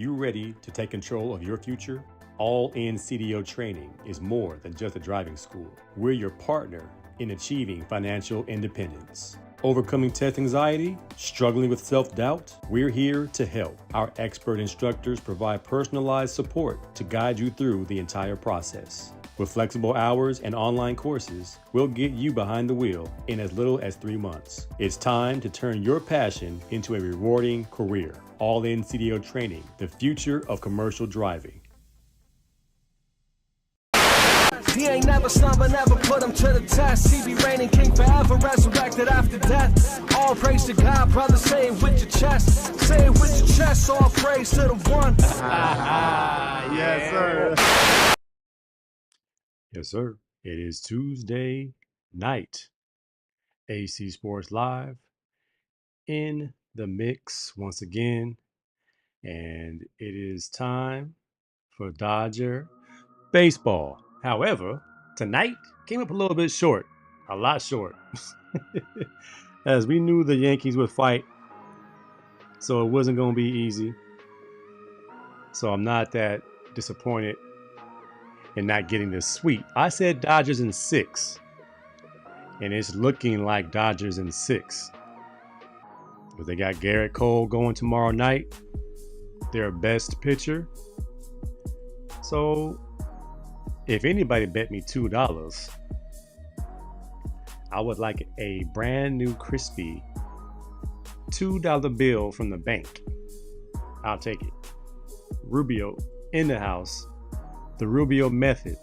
you ready to take control of your future? All-In CDO Training is more than just a driving school. We're your partner in achieving financial independence. Overcoming test anxiety? Struggling with self-doubt? We're here to help. Our expert instructors provide personalized support to guide you through the entire process. With flexible hours and online courses, we'll get you behind the wheel in as little as 3 months. It's time to turn your passion into a rewarding career. All-In CDO Training, the future of commercial driving. He ain't never slumber, never put him to the test. He be reigning king forever, resurrected after death. All praise to God, brother, say it with your chest. Say it with your chest, all praise to the one. Yes, sir. Yes, sir. It is Tuesday night. AC Sports Live in the mix once again. And it is time for Dodger baseball. However, tonight came up a little bit short, a lot short, as we knew the Yankees would fight, so it wasn't going to be easy. So I'm not that disappointed in not getting this sweep. I said Dodgers in 6, and it's looking like Dodgers in 6. But they got Garrett Cole going tomorrow night, their best pitcher. So if anybody bet me $2, I would like a brand new crispy $2 bill from the bank. I'll take it. Rubio in the house. The Rubio method.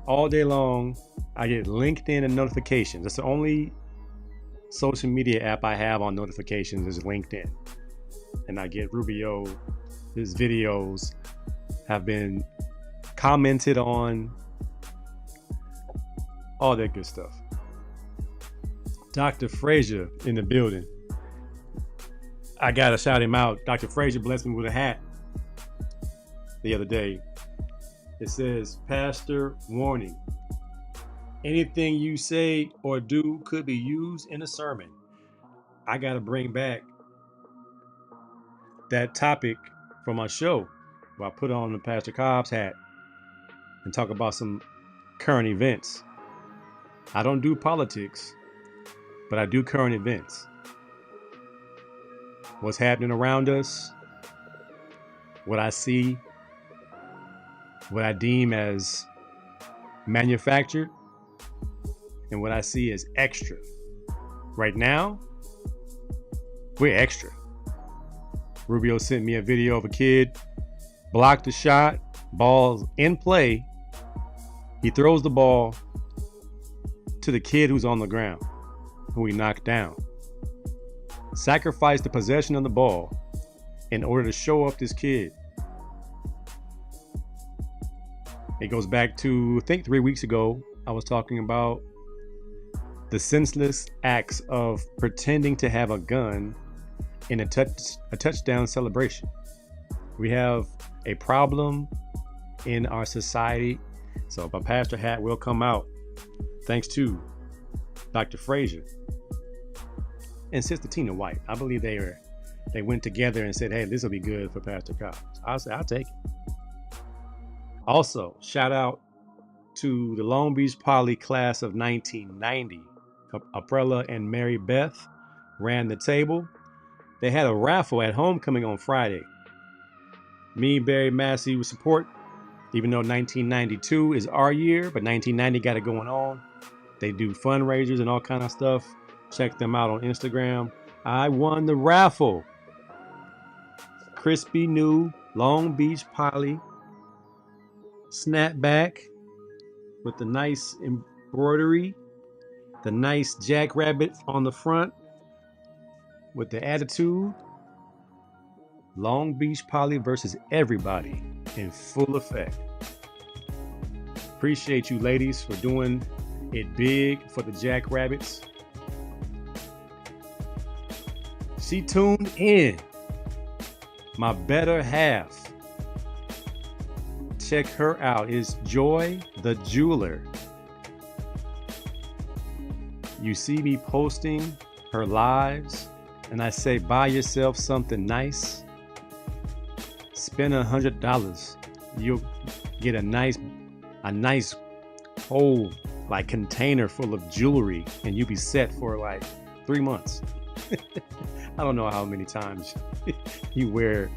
All day long, I get LinkedIn and notifications. That's the only social media app I have on notifications is LinkedIn. And I get Rubio, his videos have been commented on, all that good stuff. Dr. Frazier in the building. I gotta shout him out. Dr. Frazier blessed me with a hat the other day. It says, "Pastor warning. Anything you say or do could be used in a sermon." I gotta bring back that topic from my show. I put on the Pastor Cobb's hat and talk about some current events. I don't do politics, but I do current events. What's happening around us, what I see, what I deem as manufactured, and what I see as extra. Right now, we're extra. Rubio sent me a video of a kid blocked the shot, ball's in play. He throws the ball to the kid who's on the ground, who he knocked down. Sacrificed the possession of the ball in order to show up this kid. It goes back to, I think 3 weeks ago, I was talking about the senseless acts of pretending to have a gun in a touchdown celebration. We have a problem in our society. So my pastor hat will come out thanks to Dr. Frazier and Sister Tina White. I believe they went together and said, "Hey, this will be good for Pastor Cobb." I'll take it. Also, shout out to the Long Beach Poly class of 1990. Aprella and Mary Beth ran the table. They had a raffle at homecoming on Friday. Me, Barry Massey with support, even though 1992 is our year, but 1990 got it going on. They do fundraisers and all kind of stuff. Check them out on Instagram. I won the raffle. Crispy new Long Beach Poly snapback with the nice embroidery, the nice jackrabbit on the front with the attitude. Long Beach Poly versus everybody in full effect. Appreciate you ladies for doing it big for the Jackrabbits. She tuned in. My better half. Check her out. It's Joy the Jeweler. You see me posting her lives and I say, buy yourself something nice. spend $100, you'll get a nice whole like container full of jewelry, and you'll be set for like 3 months. I don't know how many times you wear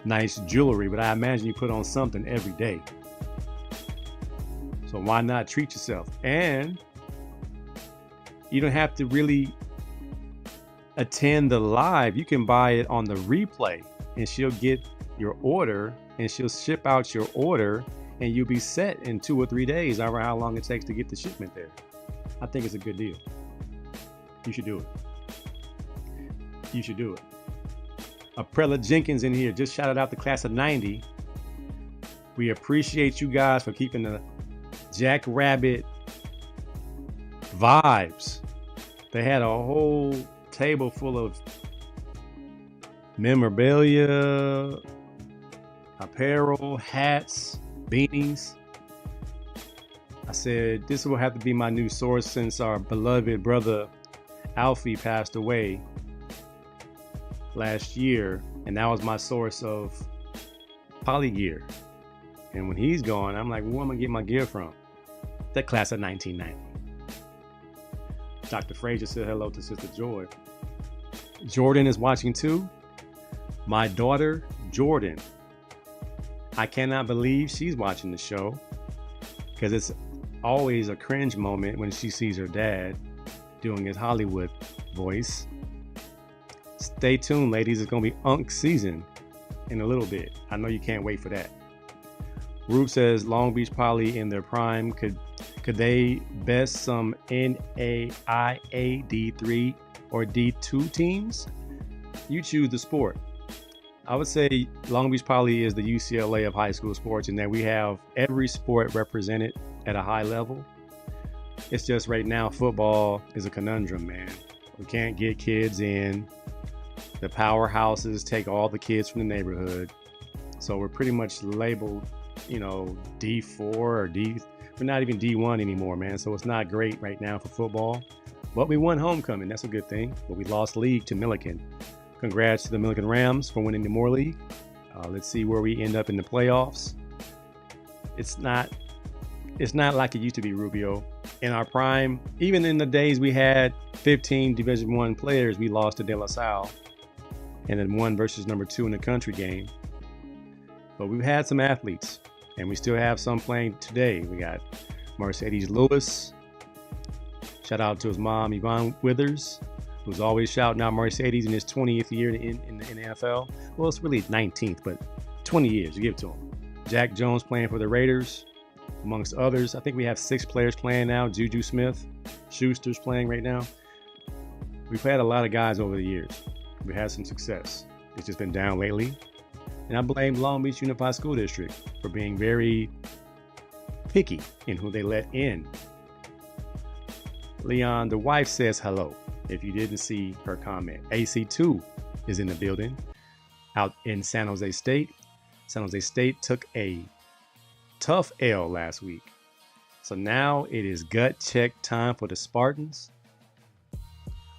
nice jewelry, but I imagine you put on something every day. So why not treat yourself? And you don't have to really attend the live. You can buy it on the replay, and she'll get your order, and she'll ship out your order, and you'll be set in 2 or 3 days, however how long it takes to get the shipment there. I think it's a good deal. You should do it. You should do it. Aprella Jenkins in here just shouted out the class of 90. We appreciate you guys for keeping the Jackrabbit vibes. They had a whole table full of memorabilia, apparel, hats, beanies. I said this will have to be my new source since our beloved brother Alfie passed away last year, and that was my source of poly gear. And when he's gone, I'm like, where am I getting my gear from? That class of 1990. Dr. Frazier said hello to Sister Joy. Jordan is watching too. My daughter, Jordan. I cannot believe she's watching the show, because it's always a cringe moment when she sees her dad doing his Hollywood voice. Stay tuned, ladies. It's going to be Unk season in a little bit. I know you can't wait for that. Rube says Long Beach Poly in their prime. Could they best some NAIA D3 or D2 teams? You choose the sport. I would say Long Beach Poly is the UCLA of high school sports, in that we have every sport represented at a high level. It's just right now football is a conundrum, man. We can't get kids in. The powerhouses take all the kids from the neighborhood. So we're pretty much labeled, D4 or D. We're not even D1 anymore, man. So it's not great right now for football. But we won homecoming. That's a good thing. But we lost league to Milliken. Congrats to the Milliken Rams for winning the Moore League. Let's see where we end up in the playoffs. It's not like it used to be, Rubio. In our prime, even in the days we had 15 Division I players, we lost to De La Salle and then 1 versus number 2 in the country game. But we've had some athletes, and we still have some playing today. We got Mercedes Lewis. Shout out to his mom, Yvonne Withers, who's always shouting out Mercedes in his 20th year in the NFL. Well, it's really 19th, but 20 years, you give it to him. Jack Jones playing for the Raiders, amongst others. I think we have 6 players playing now. Juju Smith, Schuster's playing right now. We've had a lot of guys over the years. We've had some success. It's just been down lately. And I blame Long Beach Unified School District for being very picky in who they let in. Leon, the wife, says hello, if you didn't see her comment. AC2 is in the building out in San Jose State. San Jose State took a tough L last week. So now it is gut check time for the Spartans.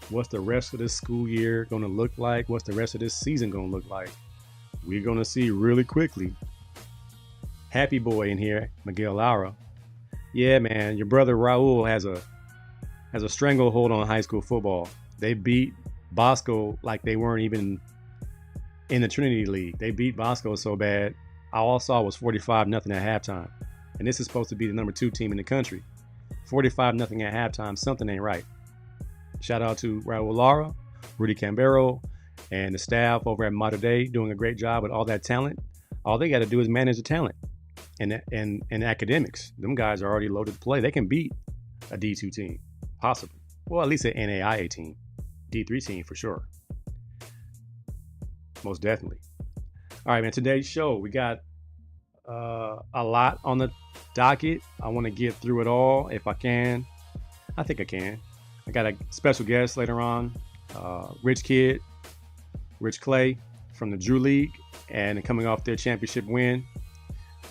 What's the rest of this school year going to look like? What's the rest of this season going to look like? We're going to see really quickly. Happy boy in here, Miguel Lara. Yeah, man, your brother Raul has a stranglehold on high school football. They beat Bosco like they weren't even in the Trinity League. They beat Bosco so bad, all I saw was 45-0 at halftime. And this is supposed to be the number 2 team in the country. 45-0 at halftime, something ain't right. Shout out to Raul Lara, Rudy Cambero, and the staff over at Mater Dei doing a great job with all that talent. All they got to do is manage the talent and academics. Them guys are already loaded to play. They can beat a D2 team, possibly. Well, at least an NAIA team. D3 team for sure. Most definitely. All right, man, today's show, we got a lot on the docket. I want to get through it all if I can. I think I can. I got a special guest later on, Rich Clay from the Drew League, and coming off their championship win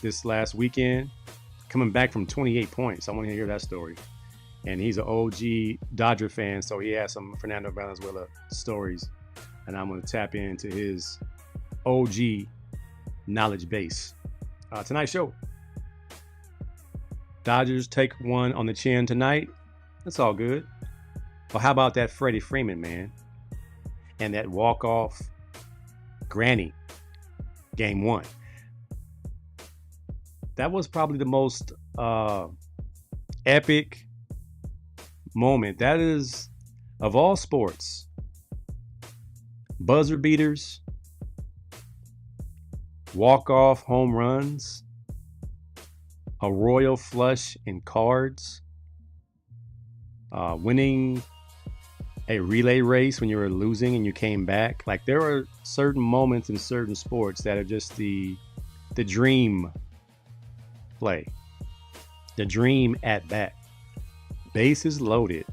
this last weekend, coming back from 28 points. I want to hear that story. And he's an OG Dodger fan, so he has some Fernando Valenzuela stories, and I'm going to tap into his OG knowledge base. Tonight's show. Dodgers take one on the chin tonight. That's all good. But how about that Freddie Freeman, man? And that walk-off granny game 1. That was probably the most epic moment. That is, of all sports, buzzer beaters, walk-off home runs, a royal flush in cards, winning a relay race when you were losing and you came back. Like, there are certain moments in certain sports that are just the dream play, the dream at bat. Bases loaded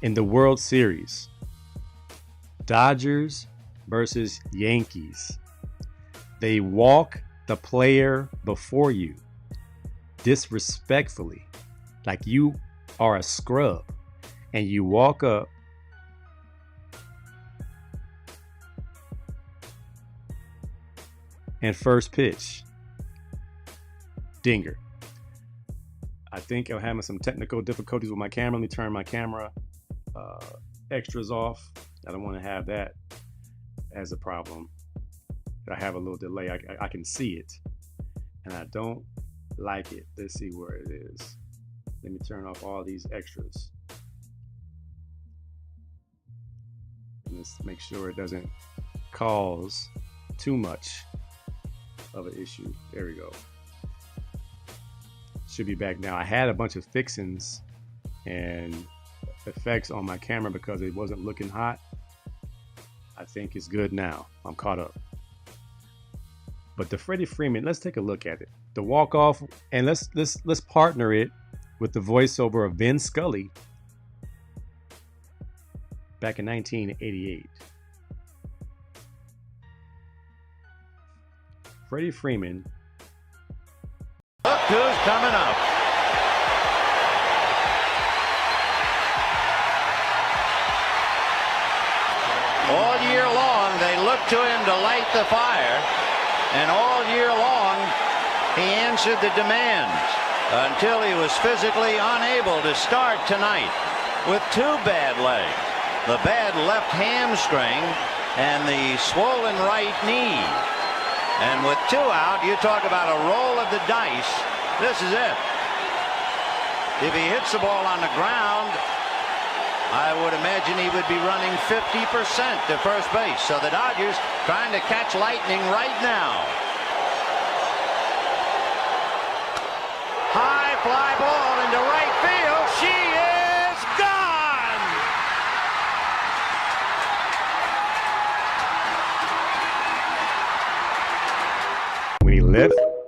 in the World Series. Dodgers versus Yankees. They walk the player before you disrespectfully, like you are a scrub, and you walk up and first pitch, dinger. I think I'm having some technical difficulties with my camera. Let me turn my camera extras off. I don't want to have that as a problem. I have a little delay. I can see it, and I don't like it. Let's see where it is. Let me turn off all these extras. And let's make sure it doesn't cause too much of an issue. There we go. Should be back now. I had a bunch of fixings and effects on my camera because it wasn't looking hot. I think it's good now. I'm caught up. But the Freddie Freeman, let's take a look at it. The walk-off, and let's partner it with the voiceover of Vin Scully back in 1988. Freddie Freeman. Look who's coming up. All year long, they look to him to light the fire, and all year long, he answered the demands until he was physically unable to start tonight with 2 bad legs, the bad left hamstring and the swollen right knee. And with 2 out, you talk about a roll of the dice. This is it. If he hits the ball on the ground, I would imagine he would be running 50% to first base. So the Dodgers trying to catch lightning right now. High fly ball into right field. She is gone.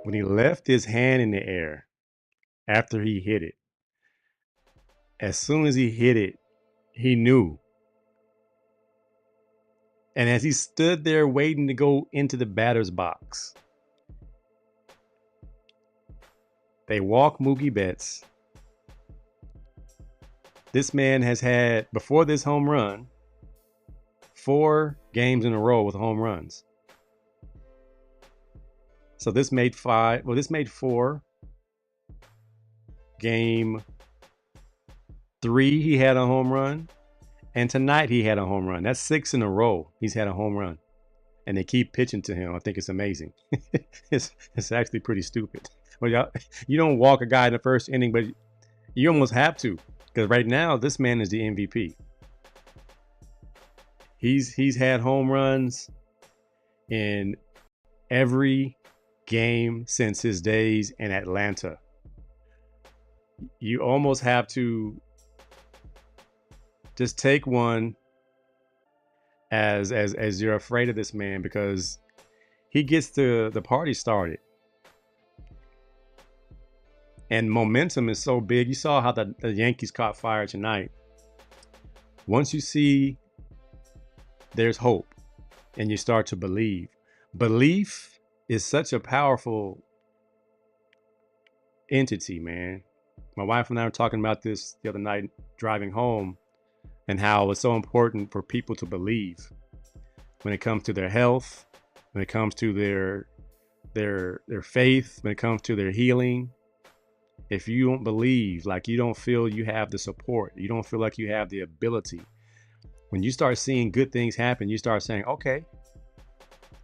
When he left his hand in the air after he hit it, as soon as he hit it, he knew. And as he stood there waiting to go into the batter's box, they walk Mookie Betts. This man has had, before this home run, 4 games in a row with home runs. So this made 5. Well, this made 4. Game 3, he had a home run. And tonight he had a home run. That's 6 in a row he's had a home run. And they keep pitching to him. I think it's amazing. It's actually pretty stupid. Well, you don't walk a guy in the first inning, but you almost have to. Because right now, this man is the MVP. He's had home runs in every game since his days in Atlanta. You almost have to just take one as you're afraid of this man, because he gets the party started. And momentum is so big. You saw how the Yankees caught fire tonight. Once you see there's hope and you start to believe. Belief is such a powerful entity, man. My wife and I were talking about this the other night driving home, and how it's so important for people to believe when it comes to their health, when it comes to their faith, when it comes to their healing. If you don't believe, like you don't feel you have the support, you don't feel like you have the ability, when you start seeing good things happen, you start saying, okay,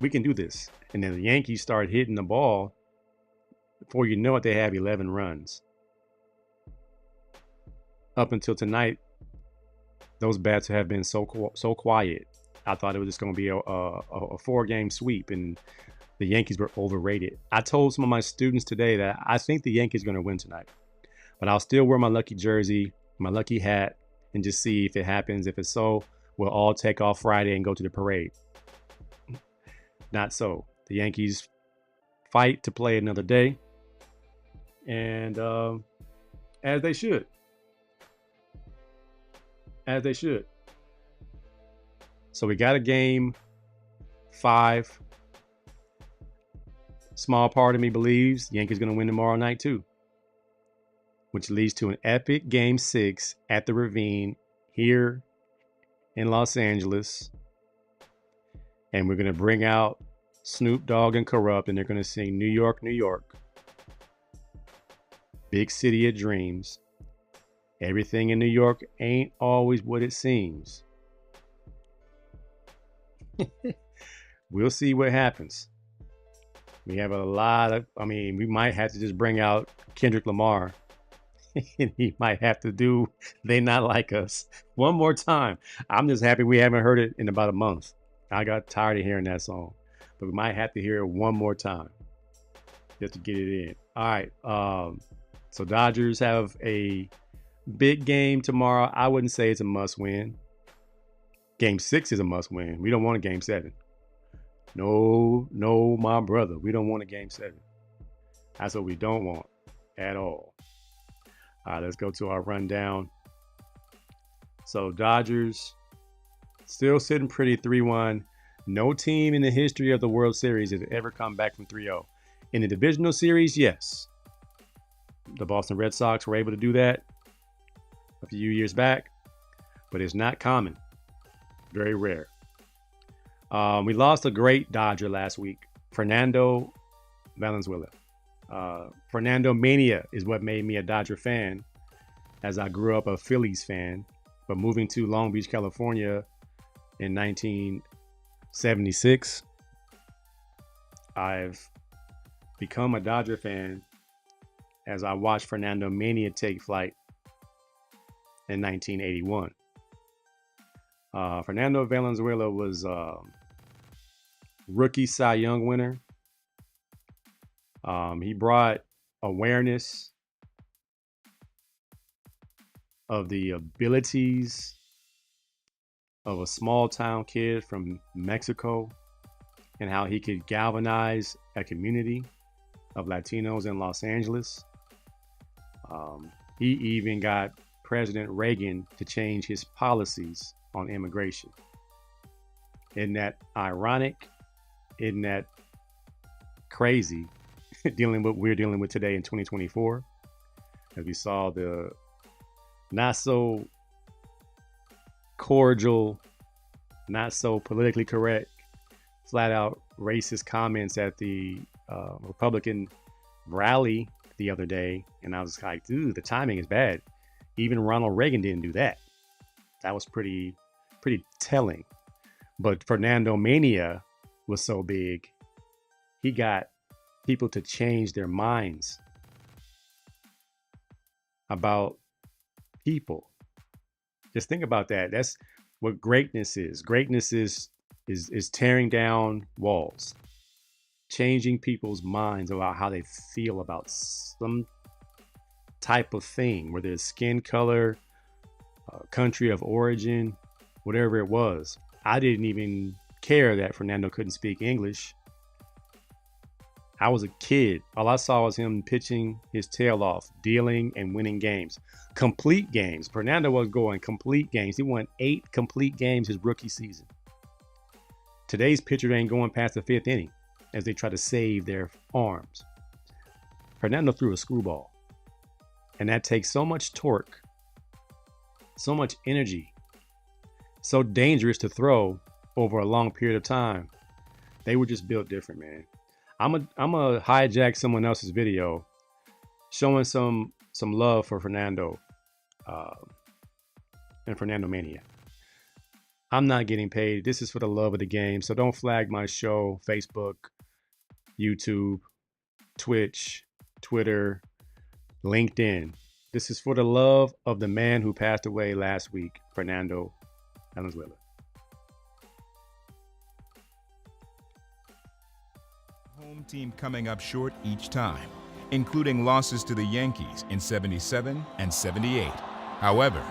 we can do this. And then the Yankees start hitting the ball. Before you know it, they have 11 runs. Up until tonight, those bats have been so quiet. I thought it was just going to be a 4-game sweep, and the Yankees were overrated. I told some of my students today that I think the Yankees are going to win tonight, but I'll still wear my lucky jersey, my lucky hat, and just see if it happens. If it's so, we'll all take off Friday and go to the parade. Not so. The Yankees fight to play another day, and as they should. As they should. So we got a game 5. Small part of me believes the Yankees going to win tomorrow night too, which leads to an epic game 6 at the Ravine here in Los Angeles. And we're going to bring out Snoop Dogg and Corrupt, and they're going to sing New York, New York. Big city of dreams. Everything in New York ain't always what it seems. We'll see what happens. We have a lot of, we might have to just bring out Kendrick Lamar. And he might have to do They Not Like Us one more time. I'm just happy we haven't heard it in about a month. I got tired of hearing that song. But we might have to hear it one more time just to get it in. All right. So Dodgers have a big game tomorrow. I wouldn't say it's a must win. Game 6 is a must win. We don't want a game 7. No, my brother. We don't want a game 7. That's what we don't want at all. All right, let's go to our rundown. So Dodgers still sitting pretty 3-1. No team in the history of the World Series has ever come back from 3-0. In the divisional series, yes. The Boston Red Sox were able to do that a few years back, but it's not common. Very rare. We lost a great Dodger last week, Fernando Valenzuela. Fernandomania is what made me a Dodger fan, as I grew up a Phillies fan. But moving to Long Beach, California in 1976, I've become a Dodger fan as I watched Fernandomania take flight in 1981. Fernando Valenzuela was rookie Cy Young winner. He brought awareness of the abilities of a small town kid from Mexico and how he could galvanize a community of Latinos in Los Angeles. He even got President Reagan to change his policies on immigration. Isn't that ironic? Isn't that crazy? We're dealing with today in 2024, as we saw the not so cordial, not so politically correct, flat out racist comments at the Republican rally the other day, and I was like, dude, the timing is bad. Even Ronald Reagan didn't do that. That was pretty telling. But Fernandomania was so big, he got people to change their minds about people. Just think about that. That's what greatness is. Greatness is tearing down walls, changing people's minds about how they feel about some type of thing, whether it's skin color, country of origin, whatever it was. I didn't even care that Fernando couldn't speak English. I was a kid. All I saw was him pitching his tail off, dealing and winning games. Complete games. Fernando was going complete games. He won 8 complete games his rookie season. Today's pitcher ain't going past the 5th inning as they try to save their arms. Fernando threw a screwball. And that takes so much torque, so much energy, so dangerous to throw over a long period of time. They were just built different, man. I'm a hijack someone else's video showing some love for Fernando and Fernandomania. I'm not getting paid. This is for the love of the game. So don't flag my show, Facebook, YouTube, Twitch, Twitter, LinkedIn. This is for the love of the man who passed away last week, Fernando Valenzuela. Home team coming up short each time, including losses to the Yankees in '77 and '78. However,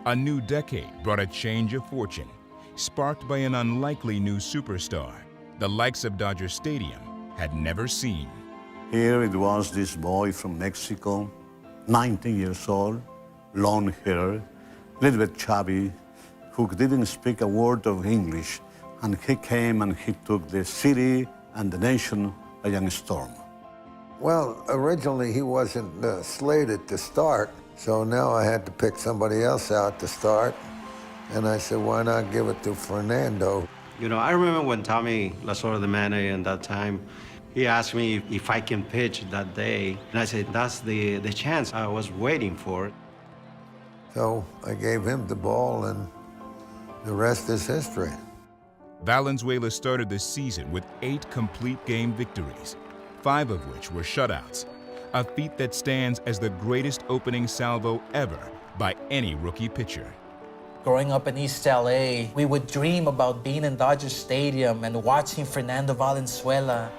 a new decade brought a change of fortune, sparked by an unlikely new superstar the likes of Dodger Stadium had never seen. Here it was this boy from Mexico, 19 years old, long hair, a little bit chubby, who didn't speak a word of English, and he came and he took the city and the nation by a storm. Well, originally he wasn't slated to start, so now I had to pick somebody else out to start, and I said, why not give it to Fernando? You know, I remember when Tommy Lasorda, the manager in that time, he asked me if I can pitch that day, and I said, that's the chance I was waiting for. So I gave him the ball, and the rest is history. Valenzuela started the season with 8 complete game victories, 5 of which were shutouts, a feat that stands as the greatest opening salvo ever by any rookie pitcher. Growing up in East LA, we would dream about being in Dodger Stadium and watching Fernando Valenzuela.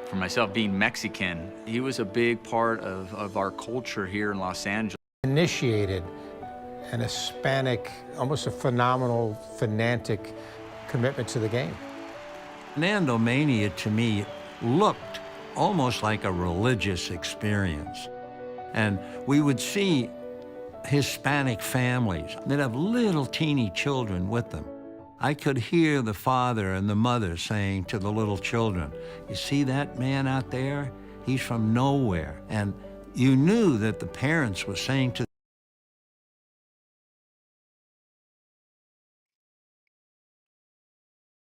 For myself, being Mexican, he was a big part of our culture here in Los Angeles. Initiated an Hispanic, almost a phenomenal, fanatic commitment to the game. Fernandomania, to me, looked almost like a religious experience. And we would see Hispanic families that have little teeny children with them. I could hear the father and the mother saying to the little children, you see that man out there? He's from nowhere. And you knew that the parents were saying to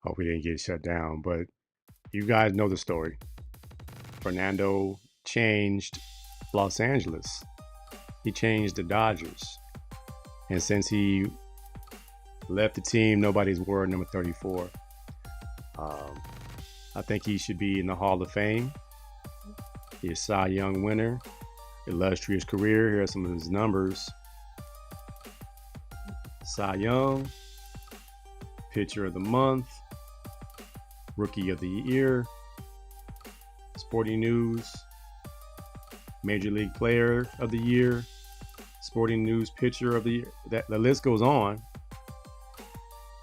Hope we didn't get shut down, but you guys know the story. Fernando changed Los Angeles. He changed the Dodgers. And since he left the team, nobody's wore number 34. I think he should be in the Hall of Fame. He's a Cy Young winner, illustrious career. Here are some of his numbers. Cy Young, Pitcher of the Month, Rookie of the Year, Sporting News, Major League Player of the Year, Sporting News Pitcher of the Year. The list goes on.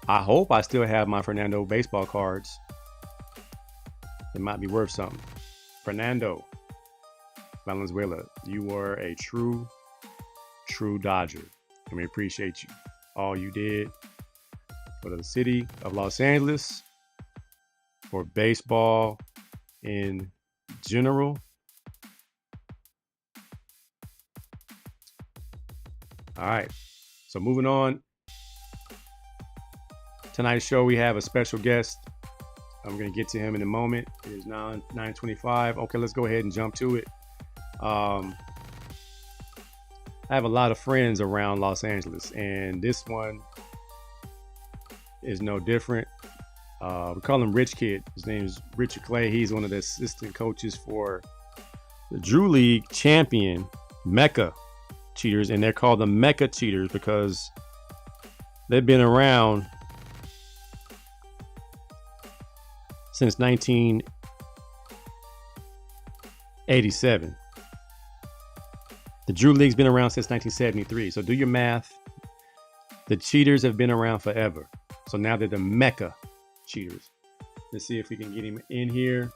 I hope I still have my Fernando baseball cards. It might be worth something. Fernando Valenzuela, you are a true Dodger. And we appreciate you. All you did for the city of Los Angeles, for baseball in general. All right, so moving on. Tonight's show, we have a special guest. I'm going to get to him in a moment. It is now 9:25. Okay, let's go ahead and jump to it. I have a lot of friends around Los Angeles, and this one is no different. We call him Rich Kid. His name is Richard Clay. He's one of the assistant coaches for the Drew League champion Mecca Cheaters, and they're called the Mecca Cheaters because they've been around since 1987. The Drew League's been around since 1973. So do your math. The Cheaters have been around forever. So now they're the Mecca Cheaters. Let's see if we can get him in here.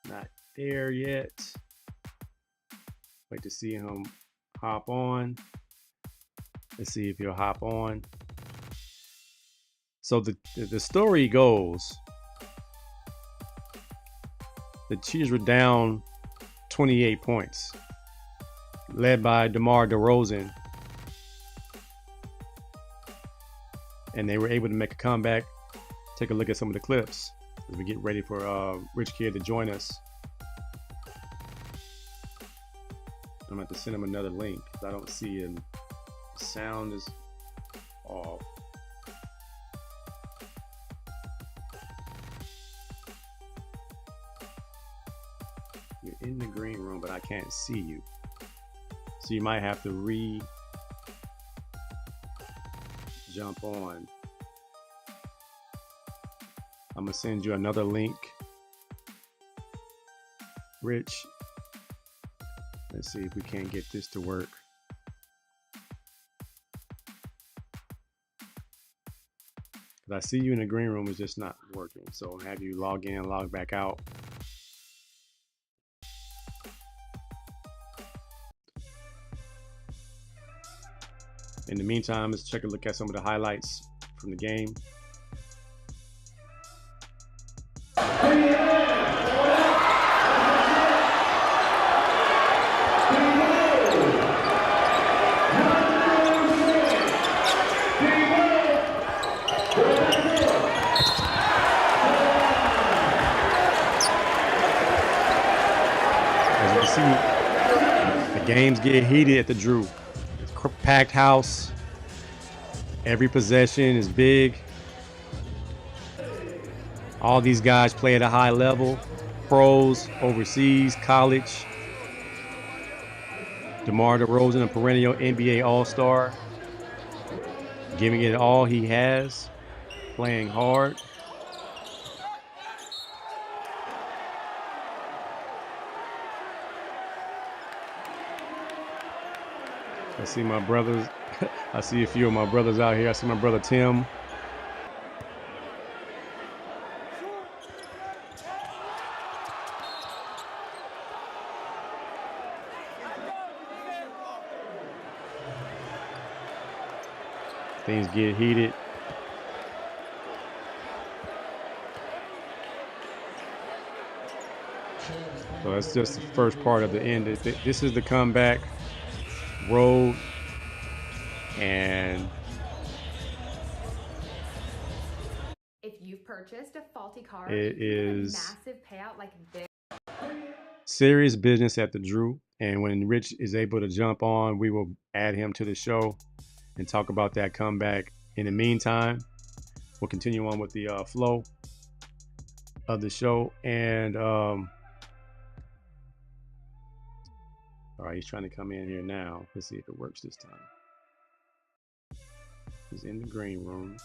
Not there yet. Wait to see him hop on. Let's see if he'll hop on. So the story goes, the Cheaters were down 28 points, led by DeMar DeRozan. and they were able to make a comeback. Take a look at some of the clips as we get ready for Rich Kid to join us. I'm going to have to send him another link because I don't see him. The sound is off. You're in the green room, but I can't see you. So you might have to jump on. I'm gonna send you another link. Rich, let's see if we can't get this to work. I see you in the green room, it's just not working. So I'll have you log in and log back out. In the meantime, let's take a look at some of the highlights from the game. As you can see, the games get heated at the Drew. Packed house. Every possession is big. All these guys play at a high level. Pros, overseas, college. DeMar DeRozan, a perennial NBA All-Star. Giving it all he has. Playing hard. I see my brothers. I see a few of my brothers out here. I see my brother Tim. Things get heated. So that's just the first part of the end. This is the comeback road, and if you've purchased a faulty car, it is a massive payout like this. Serious business at the Drew. And when Rich is able to jump on, we will add him to the show and talk about that comeback. In the meantime, we'll continue on with the flow of the show. And all right, he's trying to come in here now. Let's see if it works this time. He's in the green room.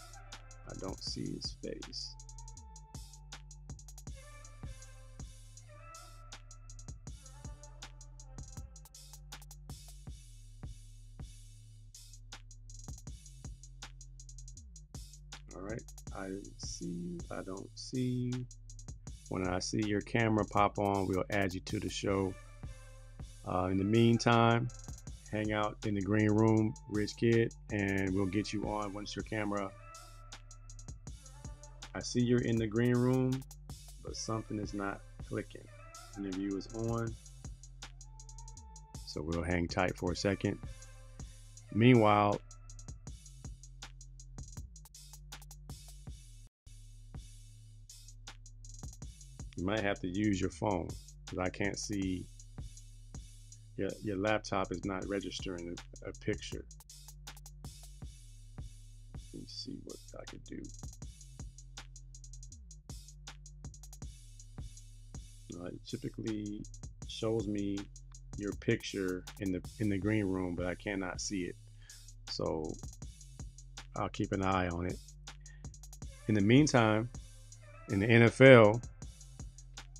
I don't see his face. All right, I see you. I don't see you. When I see your camera pop on, we'll add you to the show. In the meantime, hang out in the green room, Rich Kid, and we'll get you on once your camera. I see you're in the green room, but something is not clicking. Interview is on, so we'll hang tight for a second. Meanwhile, you might have to use your phone because I can't see. Your laptop is not registering a picture. Let me see what I could do. It typically shows me your picture in the green room, but I cannot see it. So I'll keep an eye on it. In the meantime, in the NFL,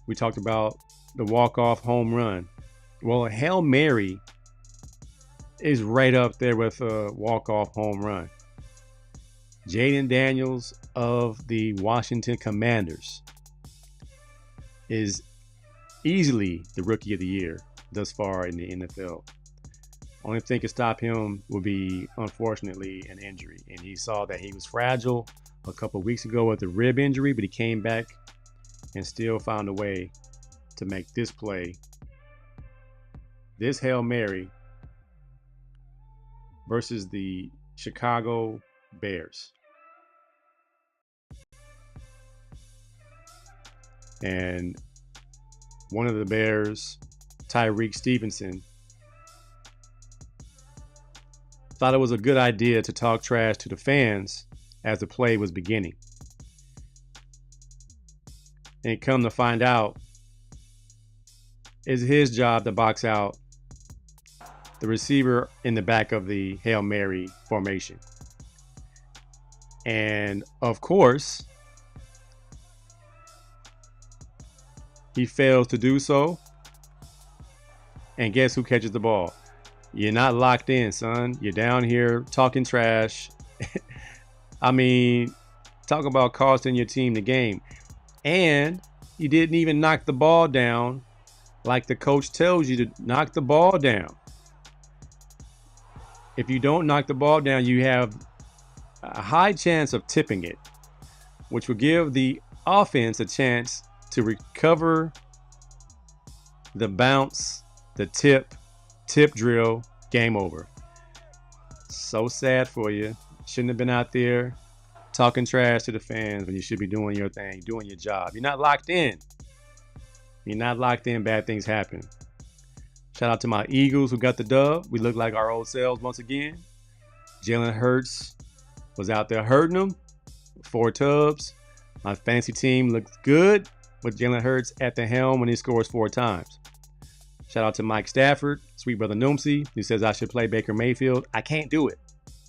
we talked about the walk-off home run. Well, a Hail Mary is right up there with a walk-off home run. Jalen Daniels of the Washington Commanders is easily the Rookie of the Year thus far in the NFL. Only thing to stop him will be, unfortunately, an injury. And he saw that he was fragile a couple weeks ago with a rib injury, but he came back and still found a way to make this play. This Hail Mary versus the Chicago Bears. And one of the Bears, Tyreek Stevenson, thought it was a good idea to talk trash to the fans as the play was beginning. And come to find out, it's his job to box out the receiver in the back of the Hail Mary formation. And of course, he fails to do so. And guess who catches the ball? You're not locked in, son. You're down here talking trash. I mean, talk about costing your team the game. And you didn't even knock the ball down like the coach tells you to knock the ball down. If you don't knock the ball down, you have a high chance of tipping it, which will give the offense a chance to recover the bounce, the tip drill, game over. So sad for you. Shouldn't have been out there talking trash to the fans when you should be doing your thing, doing your job. You're not locked in. You're not locked in, bad things happen. Shout out to my Eagles who got the dub. We look like our old selves once again. Jalen Hurts was out there hurting them. 4 tubs. My fantasy team looks good with Jalen Hurts at the helm when he scores 4 times. Shout out to Mike Stafford, sweet brother Noomsy, who says I should play Baker Mayfield. I can't do it.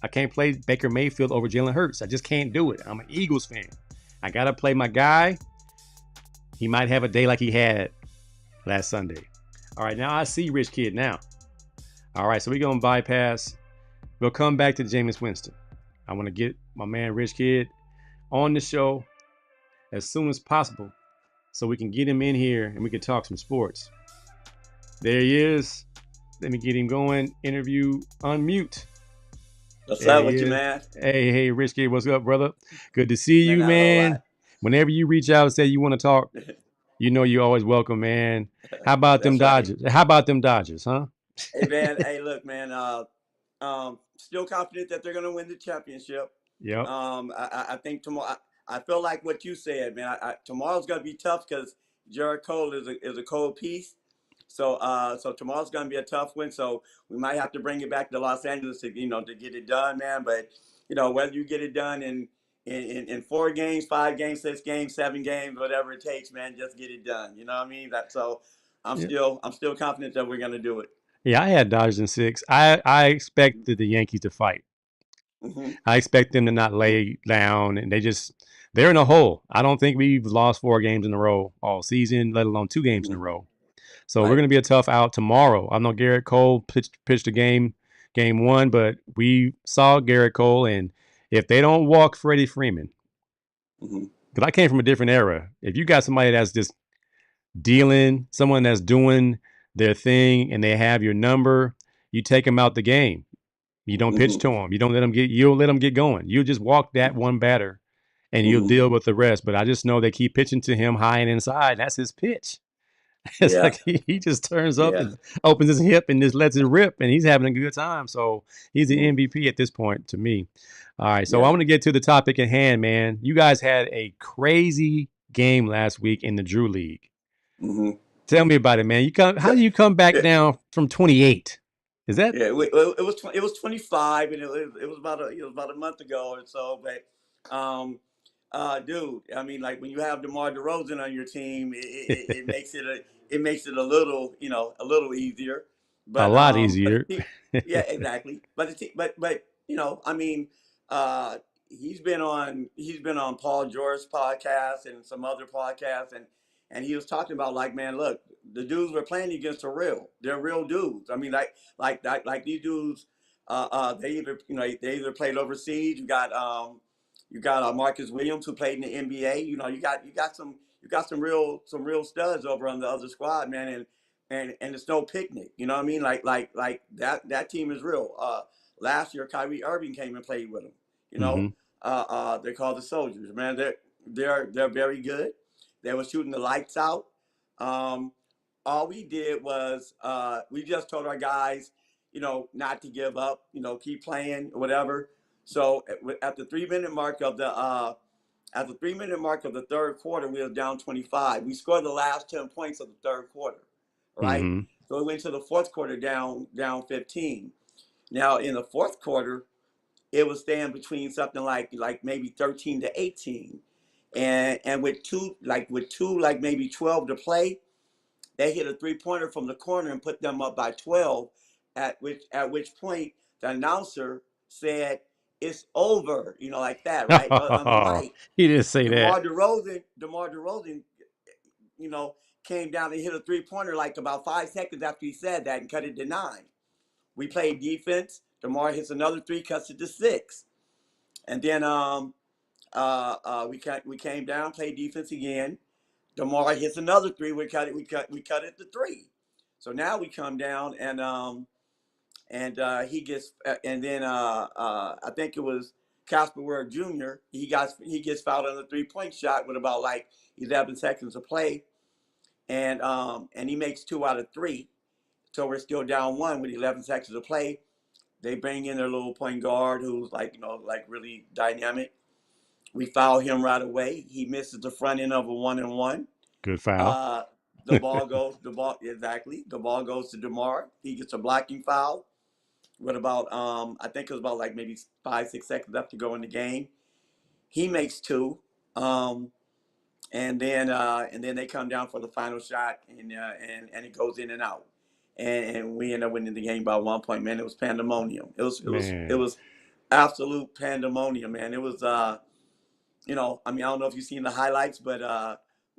I can't play Baker Mayfield over Jalen Hurts. I just can't do it. I'm an Eagles fan. I got to play my guy. He might have a day like he had last Sunday. All right, now I see Rich Kid now. All right, so we're going to bypass. We'll come back to Jameis Winston. I want to get my man Rich Kid on the show as soon as possible so we can get him in here and we can talk some sports. There he is. Let me get him going. Interview unmute. What's up with you, man? Hey, Rich Kid, what's up, brother? Good to see you, man. Whenever you reach out and say you want to talk, you know you're always welcome, man. How about them Dodgers? How about them Dodgers, huh? Hey, man. Hey, look, man. Still confident that they're going to win the championship. Yep. I think tomorrow. I feel like what you said, man. Tomorrow's going to be tough because Jared Cole is a cold piece. So tomorrow's going to be a tough win. So we might have to bring it back to Los Angeles to get it done, man. But whether you get it done in 4 games, 5 games, 6 games, 7 games, whatever it takes, man, just get it done. You know what I mean? I'm still confident that we're going to do it. Yeah, I had Dodgers in 6. I expected the Yankees to fight. Mm-hmm. I expect them to not lay down, and they're in a hole. I don't think we've lost 4 games in a row all season, let alone 2 games in a row. So we're going to be a tough out tomorrow. I know Garrett Cole pitched a game 1, but we saw Garrett Cole, and if they don't walk Freddie Freeman, because I came from a different era. If you got somebody that's just dealing, someone that's doing their thing, and they have your number, you take them out the game. You don't pitch to them. You don't let them get going. You just walk that one batter, and you'll deal with the rest. But I just know they keep pitching to him high and inside. That's his pitch. It's like he just turns up and opens his hip and just lets it rip, and he's having a good time. So he's the MVP at this point to me. All right, so I want to get to the topic at hand, man. You guys had a crazy game last week in the Drew League. Tell me about it, man. How do you come back down from 28? Is that? Yeah, it was 25, and it was about a month ago or so. But dude, I mean, like when you have DeMar DeRozan on your team, it makes it a little easier. But, a lot easier. Yeah, exactly. But I mean, he's been on Paul George's podcast and some other podcasts, and he was talking about, like, man, look, the dudes we're playing against they're real dudes. I mean, like these dudes, they either played overseas. You got Marcus Williams, who played in the NBA. You got some real studs over on the other squad, man, and it's no picnic. You know what I mean? Like that team is real. Last year, Kyrie Irving came and played with them. They're called the Soldiers, man. They're very good. They were shooting the lights out. All we did was we just told our guys, not to give up, keep playing, whatever. So at the 3-minute mark of At the 3-minute mark of the third quarter, we were down 25. We scored the last 10 points of the third quarter, right? Mm-hmm. So we went to the fourth quarter down 15. Now in the fourth quarter, it was staying between something like maybe 13 to 18, and with two like maybe 12 to play, they hit a 3-pointer from the corner and put them up by 12. At which point the announcer said, "It's over," like that, right? But on the mic, He didn't say that. DeMar DeRozan, came down and hit a 3-pointer like about 5 seconds after he said that and cut it to 9. We played defense. DeMar hits another 3, cuts it to 6, and then we came down, played defense again. DeMar hits another 3. We cut it to 3. So now we come down and he gets and then I think it was Casper Ward Jr. He gets fouled on a 3-point shot with about like 11 seconds to play, and he makes 2 out of 3. So we're still down 1 with 11 seconds to play. They bring in their little point guard who's like really dynamic. We foul him right away. He misses the front end of a 1-and-1. Good foul. The ball goes to DeMar. He gets a blocking foul with about I think it was about like maybe 5-6 seconds left to go in the game. He makes 2, and then they come down for the final shot, and it goes in and out, and we end up winning the game by 1 point. Man, it was pandemonium. It was absolute pandemonium, man. It was I don't know if you've seen the highlights, but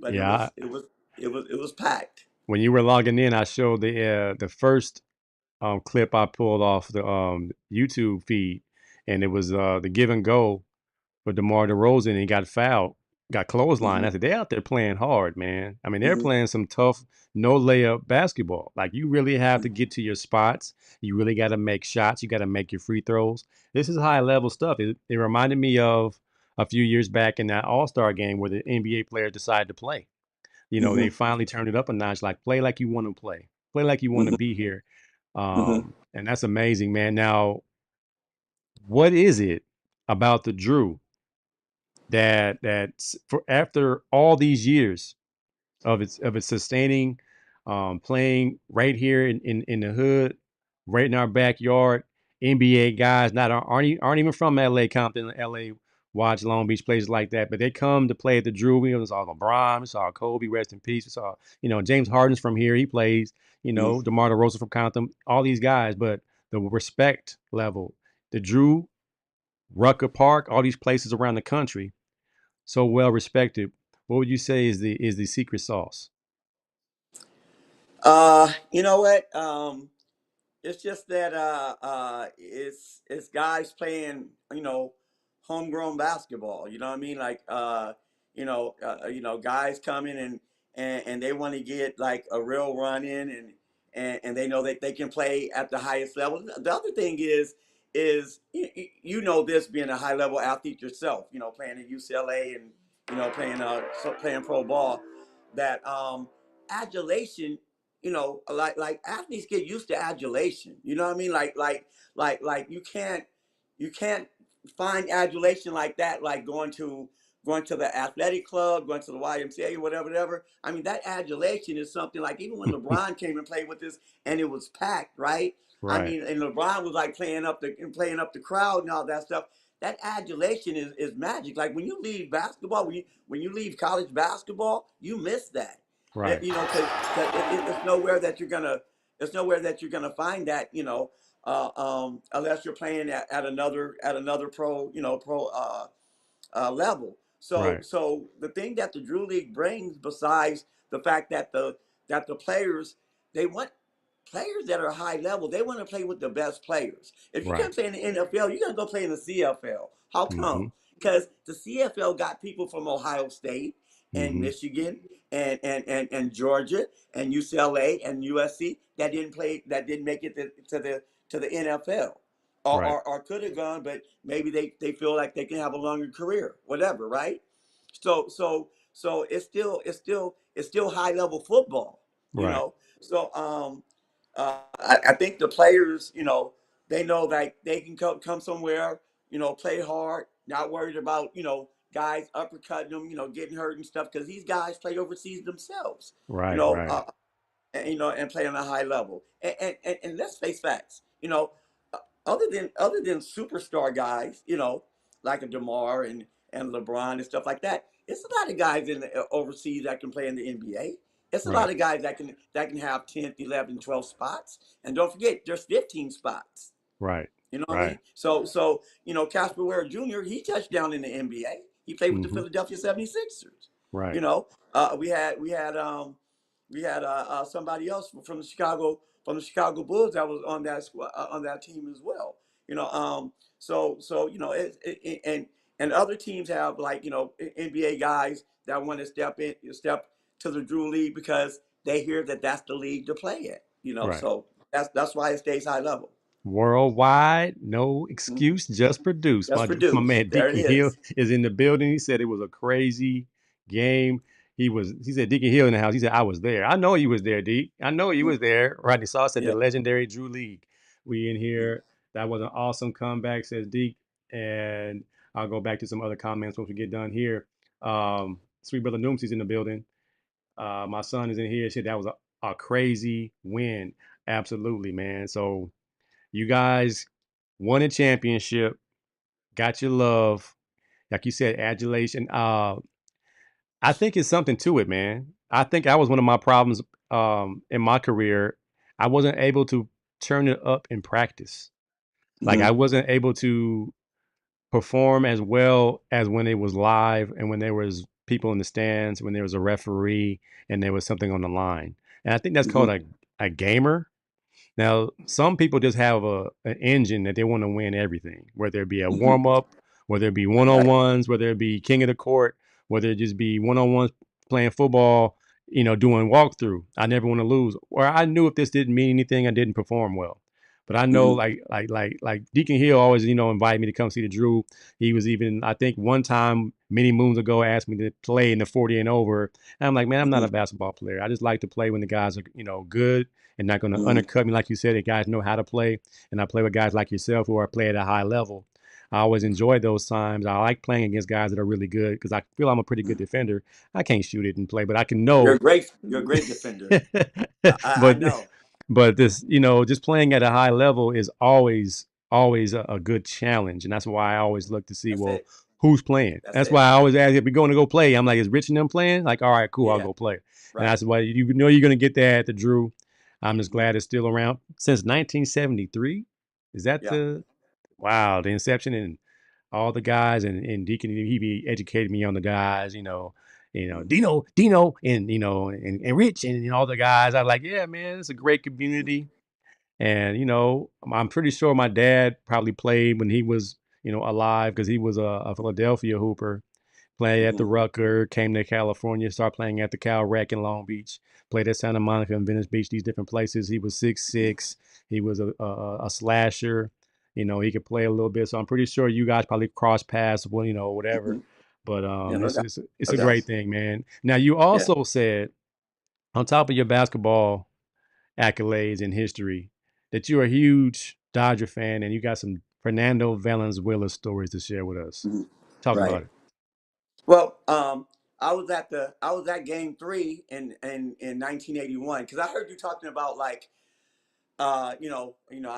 Yeah. it was packed. When you were logging in, I showed the first clip I pulled off the YouTube feed, and it was the give and go for DeMar DeRozan, and he got fouled, got clothesline. I said, they're out there playing hard, man. I mean, they're playing some tough, no layup basketball. Like, you really have to get to your spots. You really got to make shots. You got to make your free throws. This is high level stuff. It reminded me of a few years back in that All-Star game where the NBA players decided to play. They finally turned it up a notch. Like, play like you want to play. Play like you want to be here. And that's amazing, man. Now, what is it about the Drew that for after all these years of its sustaining, playing right here in the hood, right in our backyard, NBA guys aren't even from LA, Compton, LA, Watch, Long Beach, places like that, but they come to play at the Drew. We saw LeBron, we saw Kobe, rest in peace. We saw James Harden's from here, he plays. DeMar DeRozan from Compton, all these guys, but the respect level, the Drew, Rucker Park, all these places around the country, so well respected. What would you say is the secret sauce? You know what? It's just that it's guys playing homegrown basketball. You know what I mean? Like guys coming and they want to get like a real run in, and they know that they can play at the highest level. The other thing is this, being a high level athlete yourself, playing at UCLA and playing pro ball, that adulation, like athletes get used to adulation. You know what I mean? Like you can't find adulation like that, like going to the athletic club, going to the YMCA, whatever. I mean, that adulation is something like, even when LeBron came and played with us and it was packed, right? I mean, and LeBron was like playing up the crowd and all that stuff. That adulation is magic. Like when you leave basketball, when you leave college basketball, you miss that. Right. Because it's nowhere that you're gonna find that. Unless you're playing at another pro level. So the thing that the Drew League brings, besides the fact that the players, they want players that are high level. They want to play with the best players. If you can't play in the NFL, you're gonna go play in the CFL. How come? Because the CFL got people from Ohio State and Michigan and Georgia and UCLA and USC that didn't make it to the NFL. Or could have gone, but maybe they feel like they can have a longer career, whatever, right? So it's still high level football, So I think the players, they know that they can come somewhere, play hard, not worried about guys uppercutting them, getting hurt and stuff, because these guys play overseas themselves, you Right, know, right, uh, and play on a high level. And let's face facts, other than superstar guys, like a DeMar and LeBron and stuff like that, it's a lot of guys in the overseas that can play in the NBA. It's a right, lot of guys that can have 10th, 11th, 12 spots. And don't forget, there's 15 spots. right, You know what I right. mean? So Casper Ware Jr., he touched down in the NBA. He played with the Hmm. Philadelphia 76ers. Right. You know, we had somebody else from the Chicago Bulls that was on that on that team as well. And other teams have, like, NBA guys that want to step to the Drew League because they hear that that's the league to play at. Right. So that's why it stays high level. Worldwide, no excuse, just produce. That's My produced. man There it Deacon Hill is. is in the building. He said it was a crazy game. He said Deacon Hill in the house. He said, I was there. I know he was there, Deek. I know he was there. Rodney Sauce said the Yeah. legendary Drew League. We in here. That was an awesome comeback, says Deek. And I'll go back to some other comments once we get done here. Sweet Brother Noomsy's in the building. My son is in here. Shit, that was a crazy win. Absolutely, man. So you guys won a championship, got your love, like you said, adulation. I think it's something to it, man. I think that was one of my problems in my career. I wasn't able to turn it up in practice. Like I Mhm. wasn't able to perform as well as when it was live and when there was people in the stands, when there was a referee and there was something on the line. And I think that's called Mhm. a gamer. Now, some people just have an engine that they want to win everything, whether it be a Mhm. warm up, whether it be one on Right. ones, whether it be king of the court, whether it just be one on ones playing football, doing walkthrough. I never want to lose. Or I knew if this didn't mean anything, I didn't perform well. But I know, Mhm. like Deacon Hill always, invited me to come see the Drew. He was even, I think, one time many moons ago asked me to play in the 40 and over. And I'm like, man, I'm not a Mhm. basketball player. I just like to play when the guys are, good and not going to Mhm. undercut me. Like you said, the guys know how to play. And I play with guys like yourself who are play at a high level. I always enjoy those times. I like playing against guys that are really good because I feel I'm a pretty good defender. I can't shoot it and play, but I can You're know. a great. You're a great defender. I but know. but this, just playing at a high level is always a good challenge, and that's why I always look to see, That's well, it. who's playing. That's That's why it. I always ask if we're going to go play. I'm like, is Rich and them playing? Like, all right, cool, I'll Yeah. go play. And Right. that's why you're going to get that at the Drew. I'm just Mhm. glad it's still around since 1973. Is that Yeah. the inception, and all the guys and Deacon, he be educating me on the guys, Mhm. Dino, and and Rich and all the guys. I'm like, yeah, man, it's a great community. And I'm pretty sure my dad probably played when he was alive because he was a Philadelphia hooper. Played at the Mhm. Rucker, came to California, started playing at the Cal Rec in Long Beach, played at Santa Monica and Venice Beach, these different places. He was 6'6". He was a slasher. He could play a little bit. So I'm pretty sure you guys probably cross paths, well, whatever. Mhm. But Yeah. No doubt. it's No a great doubt. thing, man. Now you Yeah. also said on top of your basketball accolades in history that you're a huge Dodger fan and you got some Fernando Valenzuela stories to share with us. Mhm. Talk about Right. it. Well, I was at Game 3 in 1981, because I heard you talking about, like, I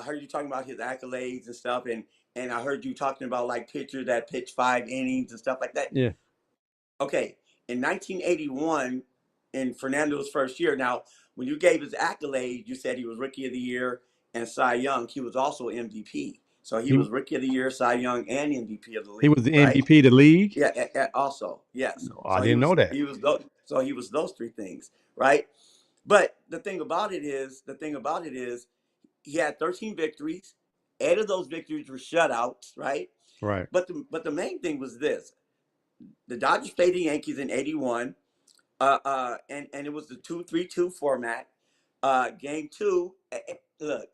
heard you talking about his accolades and stuff, and I heard you talking about, like, pitchers that pitched 5 innings and stuff like that. Yeah. Okay, in 1981, in Fernando's first year. Now, when you gave his accolades, you said he was Rookie of the Year and Cy Young. He was also MVP. So he He was Rookie of the Year, Cy Young, and MVP of the he was league, the right? MVP of the league. Yeah, also, yes. No, I So he didn't was know that. he was those, so he was those three things, right? But the thing about it is he had 13 victories. 8 of those victories were shutouts, right? Right. But the main thing was this: the Dodgers played the Yankees in '81, and it was the 2-3-2 format. Game two, look,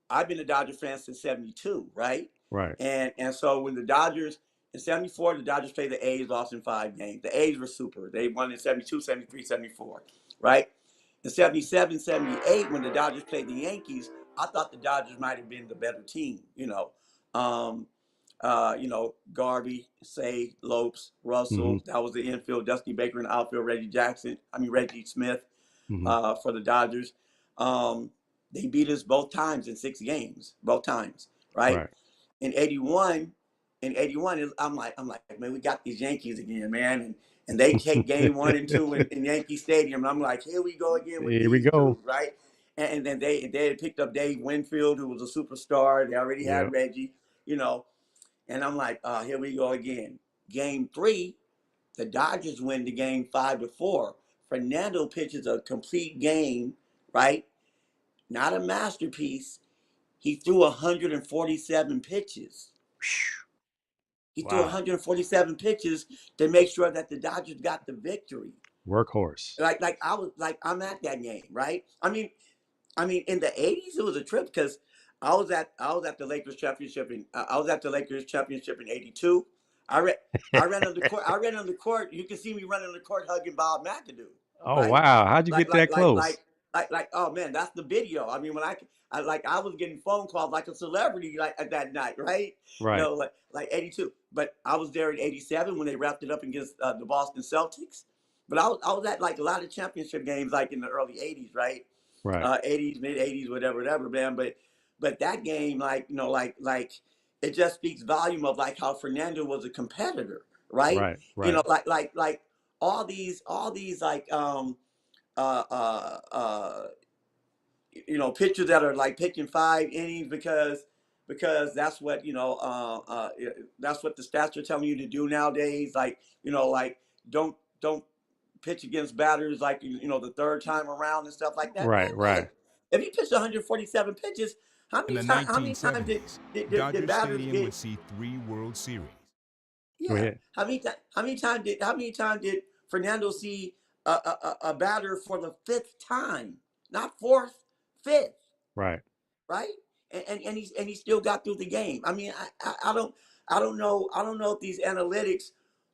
I've been a Dodger fan since '72, right? Right. And so when the Dodgers in '74, the Dodgers played the A's, lost in 5 games. The A's were super. They won in '72, '73, '74, right? In '77, '78, when the Dodgers played the Yankees, I thought the Dodgers might have been the better team. Um, Garvey, Say, Lopes, Russell. Mm-hmm. That was the infield. Dusty Baker in the outfield. Reggie Smith Mm-hmm. for the Dodgers. They beat us both times in 6 games, both times, right? Right. In '81, I'm like, man, we got these Yankees again, man, and they take game 1 and 2 in Yankee Stadium, and I'm like, here we go again with Here we these go. dudes, right? And then they had picked up Dave Winfield, who was a superstar. They already Yeah. had Reggie, and I'm like, here we go again. Game 3, the Dodgers win the game 5-4. Fernando pitches a complete game, right? Not a masterpiece. He threw 147 pitches. He threw Wow. 147 pitches to make sure that the Dodgers got the victory. Workhorse. I'm at that game, right? I mean, in the '80s it was a trip because I was at the Lakers championship in '82. I ran on the court. I ran on the court. You can see me running on the court hugging Bob McAdoo. Oh Right? wow! How'd you Like get that like like close? like oh man, that's the video. I mean, when I was getting phone calls like a celebrity like at that night, right? Right. Like '82. But I was there in '87 when they wrapped it up against the Boston Celtics. But I was at like a lot of championship games like in the early '80s, right? Right. '80s, mid '80s, whatever, man. But that game, like it just speaks volume of like how Fernando was a competitor, right? Right. Right. Like all these like uh uh pitchers that are like pitching 5 innings because that's what that's what the stats are telling you to do nowadays. Like like don't pitch against batters like the 3rd time around and stuff like that. Right. Man, Right. if you pitched 147 pitches, how In many the times? How many times 1970s, did Dodger batters Stadium would get? see 3 World Series. Go Yeah. ahead. How many times did Fernando see a batter for the 5th time? Not 4th, 5th, Right. right? And he still got through the game. I mean, I don't know if these analytics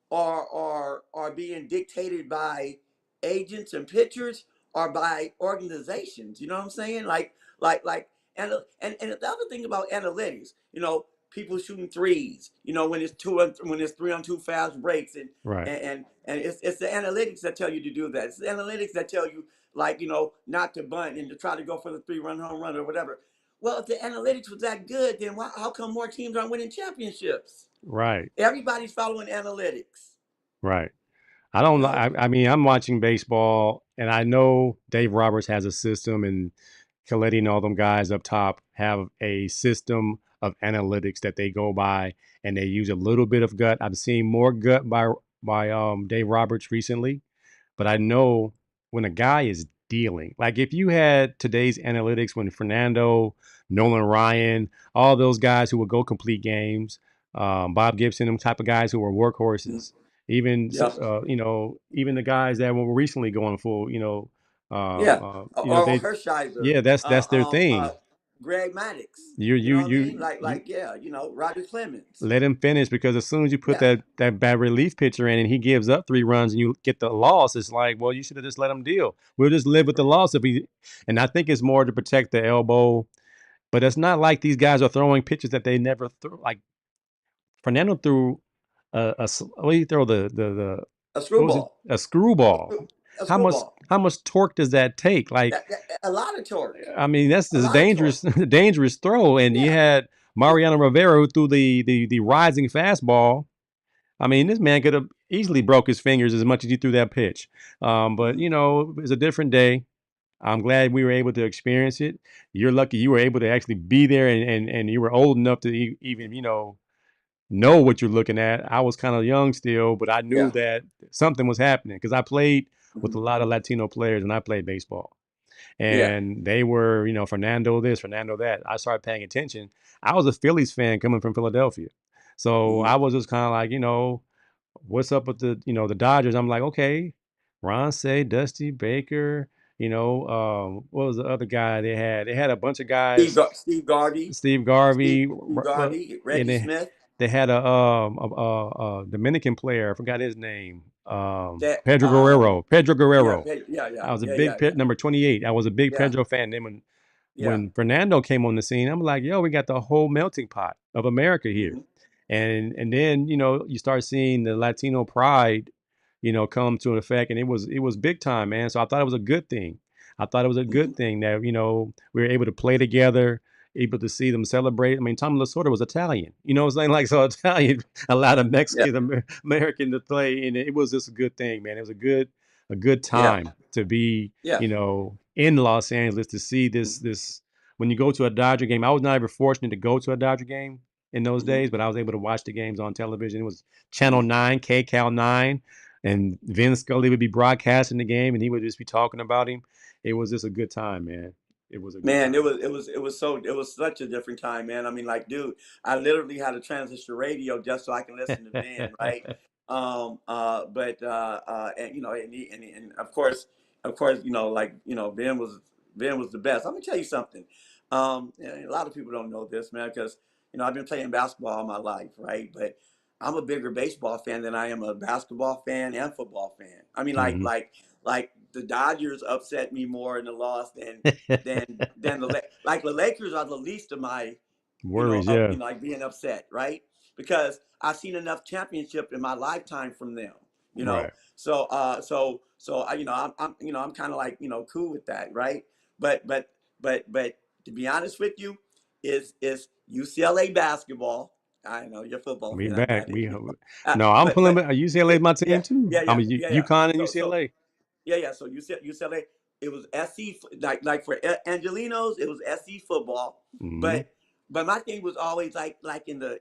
are being dictated by agents and pitchers or by organizations. You know what I'm saying? And the other thing about analytics, people shooting threes, when it's 3-on-2 fast breaks Right. and it's the analytics that tell you to do that. It's the analytics that tell you not to bunt and to try to go for the 3-run home run or whatever. Well, if the analytics was that good, then how come more teams aren't winning championships? Right. Everybody's following analytics. Right. I don't You know. know, I mean, I'm watching baseball, and I know Dave Roberts has a system, and Coletti and all them guys up top have a system of analytics that they go by, and they use a little bit of gut. I've seen more gut by Dave Roberts recently, but I know when a guy is dealing, like if you had today's analytics when Fernando, Nolan Ryan, all those guys who would go complete games, Bob Gibson, them type of guys who were workhorses, even yeah, even the guys that were recently going full, yeah, or they, Hershiser, yeah, that's their thing. Greg Maddux. You You know what I mean? you Yeah, Roger Clemens. let him finish, because as soon as you put Yeah, that bad relief pitcher in and he gives up 3 runs and you get the loss, it's like, well, you should have just let him deal. We'll just live with the loss if he. And I think it's more to protect the elbow, but it's not like these guys are throwing pitches that they never threw. Like Fernando threw what do you throw the a what was it, screwball, a screwball? a How much screwball. how much torque does that take? Like, A lot of torque, I mean, that's a this lot of dangerous, torque. dangerous throw. And you Yeah. had Mariano Rivera who threw the rising fastball. I mean, this man could have easily broke his fingers as much as he threw that pitch. But it's a different day. I'm glad we were able to experience it. You're lucky you were able to actually be there, and you were old enough to even know what you're looking at. I was kind of young still, but I knew Yeah. that something was happening because I played with a Mhm. lot of Latino players and I played baseball. Yeah. And they were, Fernando this, Fernando that. I started paying attention. I was a Phillies fan coming from Philadelphia. So Mhm. I was just kind of like, what's up with the Dodgers? I'm like, okay, Ron Say, Dusty Baker, what was the other guy they had? They had a bunch of guys, Steve Garvey, Steve Garvey, Steve Garvey, and Reggie Smith. they had a Dominican player. I forgot his name. That Pedro Guerrero. Pedro yeah, Guerrero. yeah, yeah, I was a yeah, big yeah, yeah, number 28. I was a big yeah, Pedro fan. Then yeah. when Fernando came on the scene, I'm like, yo, we got the whole melting pot of America here. Mhm. And then you start seeing the Latino pride, come to an effect, and it was big time, man. So I thought it was a good thing. I thought it was a good thing that we were able to play together, able to see them celebrate. I mean, Tommy Lasorda was Italian, you know what I'm saying? Like, so Italian allowed a Yeah. Mexican American to play, and it was just a good thing, man. It was a good Yeah. time to be, Yeah. in Los Angeles to see this. When you go to a Dodger game, I was not ever fortunate to go to a Dodger game in those days, but I was able to watch the games on television. It was Channel 9, KCAL 9, and Vin Scully would be broadcasting the game, and he would just be talking about him. It was just a good time, man. It was a good Man, time. it was such a different time, man. I mean, like, dude, I literally had to transistor radio just so I can listen to Vin, right? And and of course, like, Vin was the best. I'm gonna tell you something. And a lot of people don't know this, man, because I've been playing basketball all my life, right? But I'm a bigger baseball fan than I am a basketball fan and football fan. I mean, Mhm. like the Dodgers upset me more in the loss than the Lakers are the least of my Worries, yeah. like being upset, right? Because I've seen enough championship in my lifetime from them, you know. Right. So I'm kind of like cool with that, right? But to be honest with you, is UCLA basketball. I know you're a football We fan. I'm back. mad at We you. No, I'm pulling But UCLA my team yeah, too. yeah, I'm yeah, a yeah, yeah. UConn and So UCLA. yeah. So UCLA, it was SC like for Angelinos, it was SC football. Hmm. But my thing was always like in the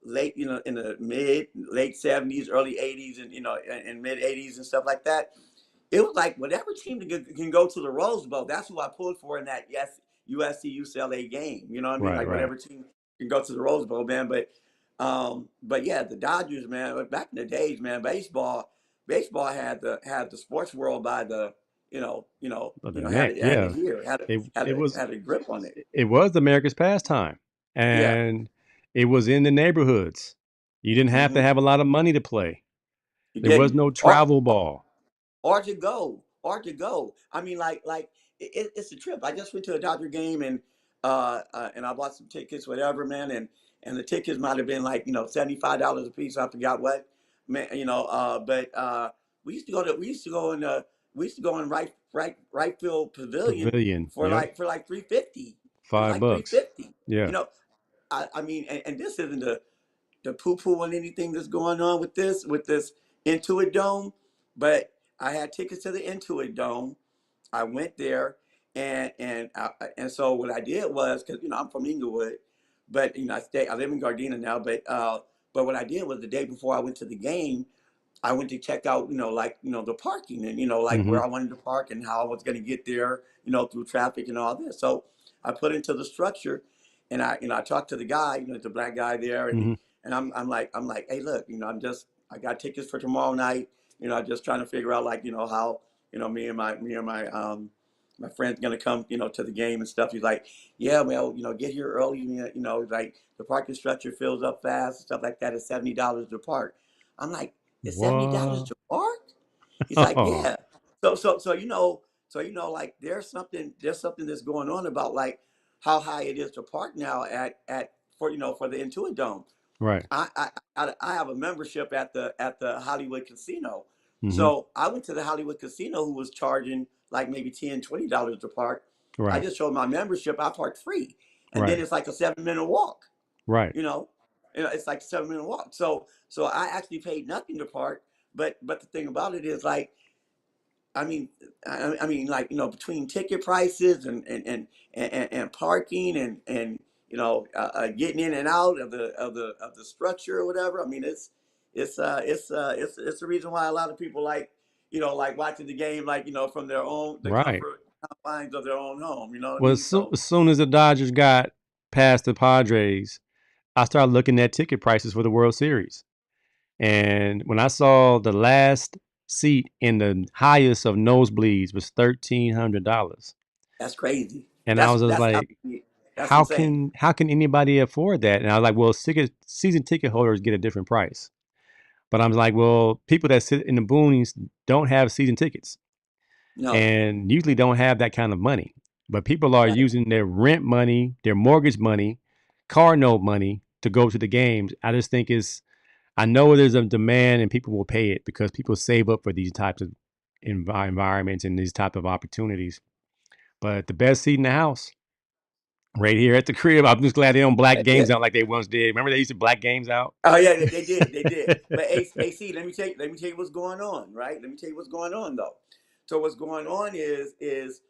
late in the mid late 70s, early 80s, and mid 80s and stuff like that. It was like whatever team can go to the Rose Bowl. That's who I pulled for in that USC UCLA game. You know what I mean? Right, Like right. whatever team can go to the Rose Bowl, man. But yeah, the Dodgers, man. Back in the days, man, baseball had the sports world by the But the had neck, it yeah. here It was had a grip on it. it was America's pastime, Yeah. and it was in the neighborhoods. You didn't have to Hmm. have a lot of money to play. You There was didn't. no travel ball. Or to go. I mean, it's a trip. I just went to a Dodger game and I bought some tickets, whatever, man, and the tickets might have been like $75 a piece. I forgot what, man, but we used to go in right field pavilion Pavilion, for yep. like 350. It was like three $5. fifty. Yeah. You know, I mean, and this isn't the poo-poo on anything that's going on with this Intuit Dome, but I had tickets to the Intuit Dome. I went there, and so what I did was because I'm from Inglewood, but I live in Gardena now, but what I did was the day before I went to the game, I went to check out, the parking and, like Hmm. where I wanted to park and how I was going to get there, through traffic and all this. So I put into the structure and I talked to the guy, the black guy there. Hmm. And I'm like, hey, look, I got tickets for tomorrow night, just trying to figure out how, my friend's going to come, to the game and stuff. He's like, yeah, well, get here early. Like the parking structure fills up fast, stuff like that. It's $70 to park. I'm like, it's $70 What? to park? He's like, Oh, yeah. So like there's something that's going on about like how high it is to park now for the Intuit Dome. right. I have a membership at the Hollywood Casino. Hmm. So I went to the Hollywood Casino who was charging like maybe $10, $20 to park. I Right. just showed my membership, I parked free. And then Right. it's like a 7-minute walk, Right. you know. It's like a 7-minute walk. So I actually paid nothing to park. But the thing about it is like I mean, like between ticket prices and parking and getting in and out of the structure or whatever. I mean, it's the reason why a lot of people like watching the game from the Right. comfort confines of their own home. You know what I Well, mean? So as soon as the Dodgers got past the Padres, I started looking at ticket prices for the World Series. And when I saw the last seat in the highest of nosebleeds was $1,300, that's crazy. and I That's was just that's like, that's insane. how can anybody afford that? And I was like, well, season ticket holders get a different price. But I'm like, well, people that sit in the boonies don't have season tickets No, and usually don't have that kind of money. But people are right. using their rent money, their mortgage money, car note money to go to the games. I just think I know there's a demand and people will pay it because people save up for these types of environments and these type of opportunities. But the best seat in the house, right here at the crib. I'm just glad they don't black Yeah. games out like they once did. Remember they used to black games out? Oh yeah, they did. They did. But AC, let me tell you what's going on, right? Let me tell you what's going on though. So what's going on is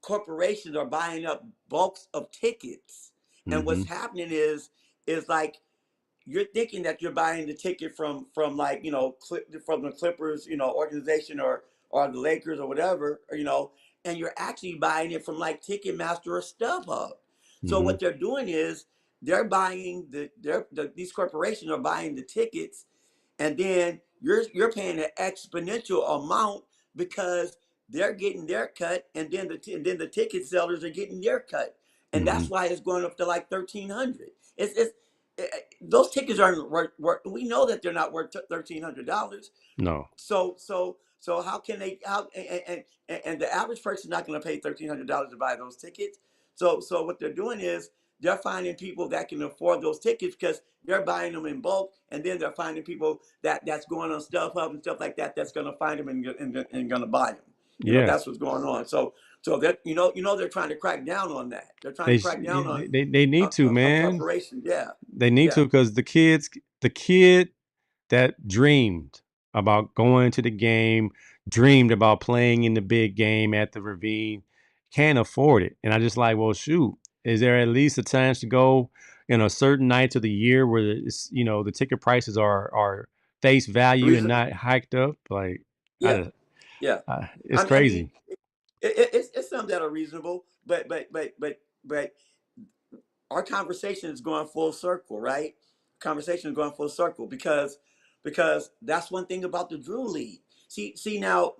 corporations are buying up bulks of tickets, and what's Mm-hmm. happening is like you're thinking that you're buying the ticket from like from the Clippers organization or the Lakers or whatever and you're actually buying it from like Ticketmaster or StubHub. So Mm-hmm. what they're doing is they're buying these corporations are buying the tickets, and then you're paying an exponential amount because they're getting their cut, and then the ticket sellers are getting their cut, and Mm-hmm. that's why it's going up to like 1,300. It's those tickets aren't worth. We know that they're not worth $1,300. No. So how can they? How and the average person is not going to pay $1,300 to buy those tickets. So what they're doing is they're finding people that can afford those tickets because they're buying them in bulk, and then they're finding people that's going on StubHub and stuff like that that's going to find them and going to buy them. Yeah. That's what's going on. So that they're trying to crack down on that. They're trying They to crack down on they need to, man. corporations. Yeah, They need yeah, to because the kid that dreamed about going to the game, dreamed about playing in the big game at the Ravine, can't afford it. And I just like, well, shoot, is there at least a chance to go in a certain nights of the year where it's, the ticket prices are face value and reason. not hiked up? Like, Yeah, yeah. it's I mean, crazy. it's some that are reasonable, but our conversation is going full circle, right? Conversation is going full circle because that's one thing about the Drew League. See now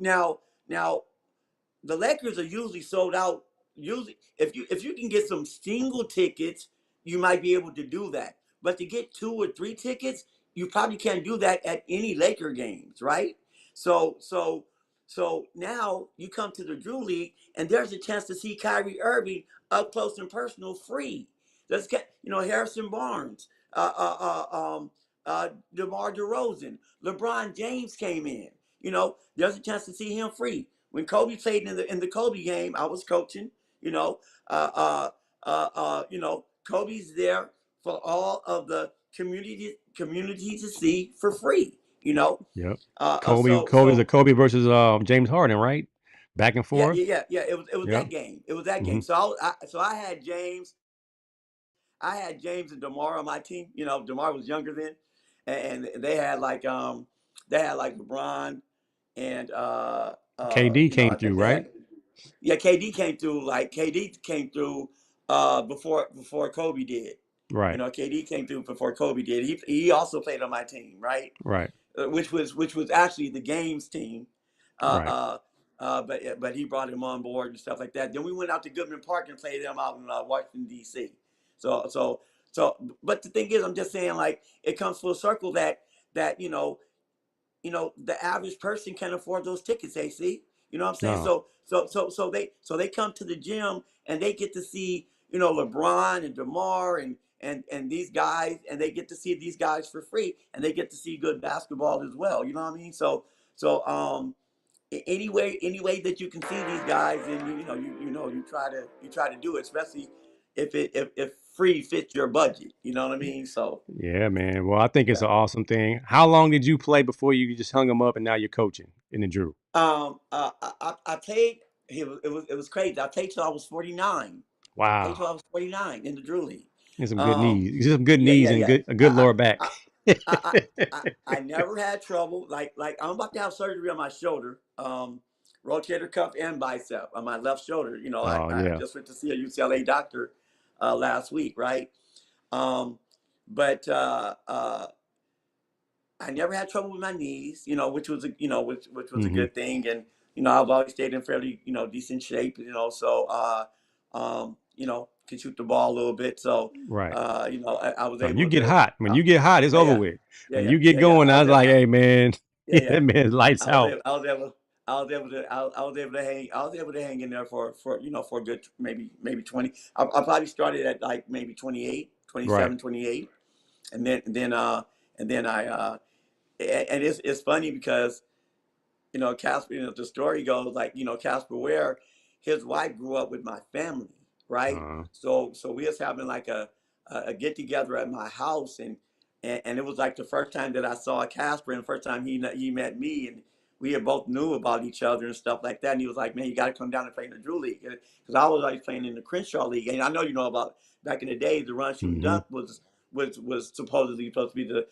the Lakers are usually sold out. Usually, if you can get some single tickets, you might be able to do that. But to get 2 or 3 tickets, you probably can't do that at any Laker games, right? So so so now you come to the Drew League, and there's a chance to see Kyrie Irving up close and personal, free. Let's get Harrison Barnes, DeMar DeRozan, LeBron James came in. There's a chance to see him free. When Kobe played in the Kobe game, I was coaching. Kobe's there for all of the community to see for free. Yep. Uh, uh, Kobe so Kobe's a so Kobe versus James Harden, right? Back and yeah, forth. yeah, yeah, yeah. It was Yep. that game. It was that Mm-hmm. game. So I had James. I had James and DeMar on my team. DeMar was younger then, and they had like LeBron and KD I came through, think they right? had KD came through. Like KD came through before Kobe did. Right. KD came through before Kobe did. He also played on my team, right? Right. Which was actually the games team. Right. But he brought him on board and stuff like that. Then we went out to Goodman Park and played them out in Washington D.C. So, but the thing is, I'm just saying, like, it comes full circle that the average person can't afford those tickets. AC, you know what I'm saying? No. So they come to the gym and they get to see LeBron and DeMar and these guys, and they get to see these guys for free, and they get to see good basketball as well. You know what I mean? So any way that you can see these guys, and you try to do it, especially if free fits your budget. You know what I mean? So Yeah, man. Well, I think it's yeah. an awesome thing. How long did you play before you just hung him up and now you're coaching in the Drew? I played. It was crazy. I played till I was 49. Played till Wow. I was 49 in the Drew League. And some good Um, knees. Some good yeah, knees yeah, and yeah. a good I lower back. I I I I never had trouble. Like I'm about to have surgery on my shoulder, rotator cuff and bicep on my left shoulder. Oh I yeah. just went to see a UCLA doctor last week, right? Um, but I never had trouble with my knees, which was which was a Mm-hmm. good thing, and I've always stayed in fairly decent shape, so can shoot the ball a little bit, so Right. I was You able get to, hot. When you get hot, it's oh over yeah, with. yeah, When yeah, you get yeah, yeah, going, I was like, hey man, yeah, yeah, that man's lights I was out. able, I was able, I was able to hang in there for a good maybe 20. I probably started at like maybe 28, Right. 27, 28. and then and it's funny because Casper, the story goes like, Casper Ware, his wife grew up with my family, right? So we was having like a get together at my house, and it was like the first time that I saw Casper, and the first time he met me, and we had both knew about each other and stuff like that. And he was like, "Man, you got to come down and play in the Drew League," because I was always playing in the Crenshaw League, and I know you know about back in the day, the Run Shoot Dunk was supposedly supposed to be the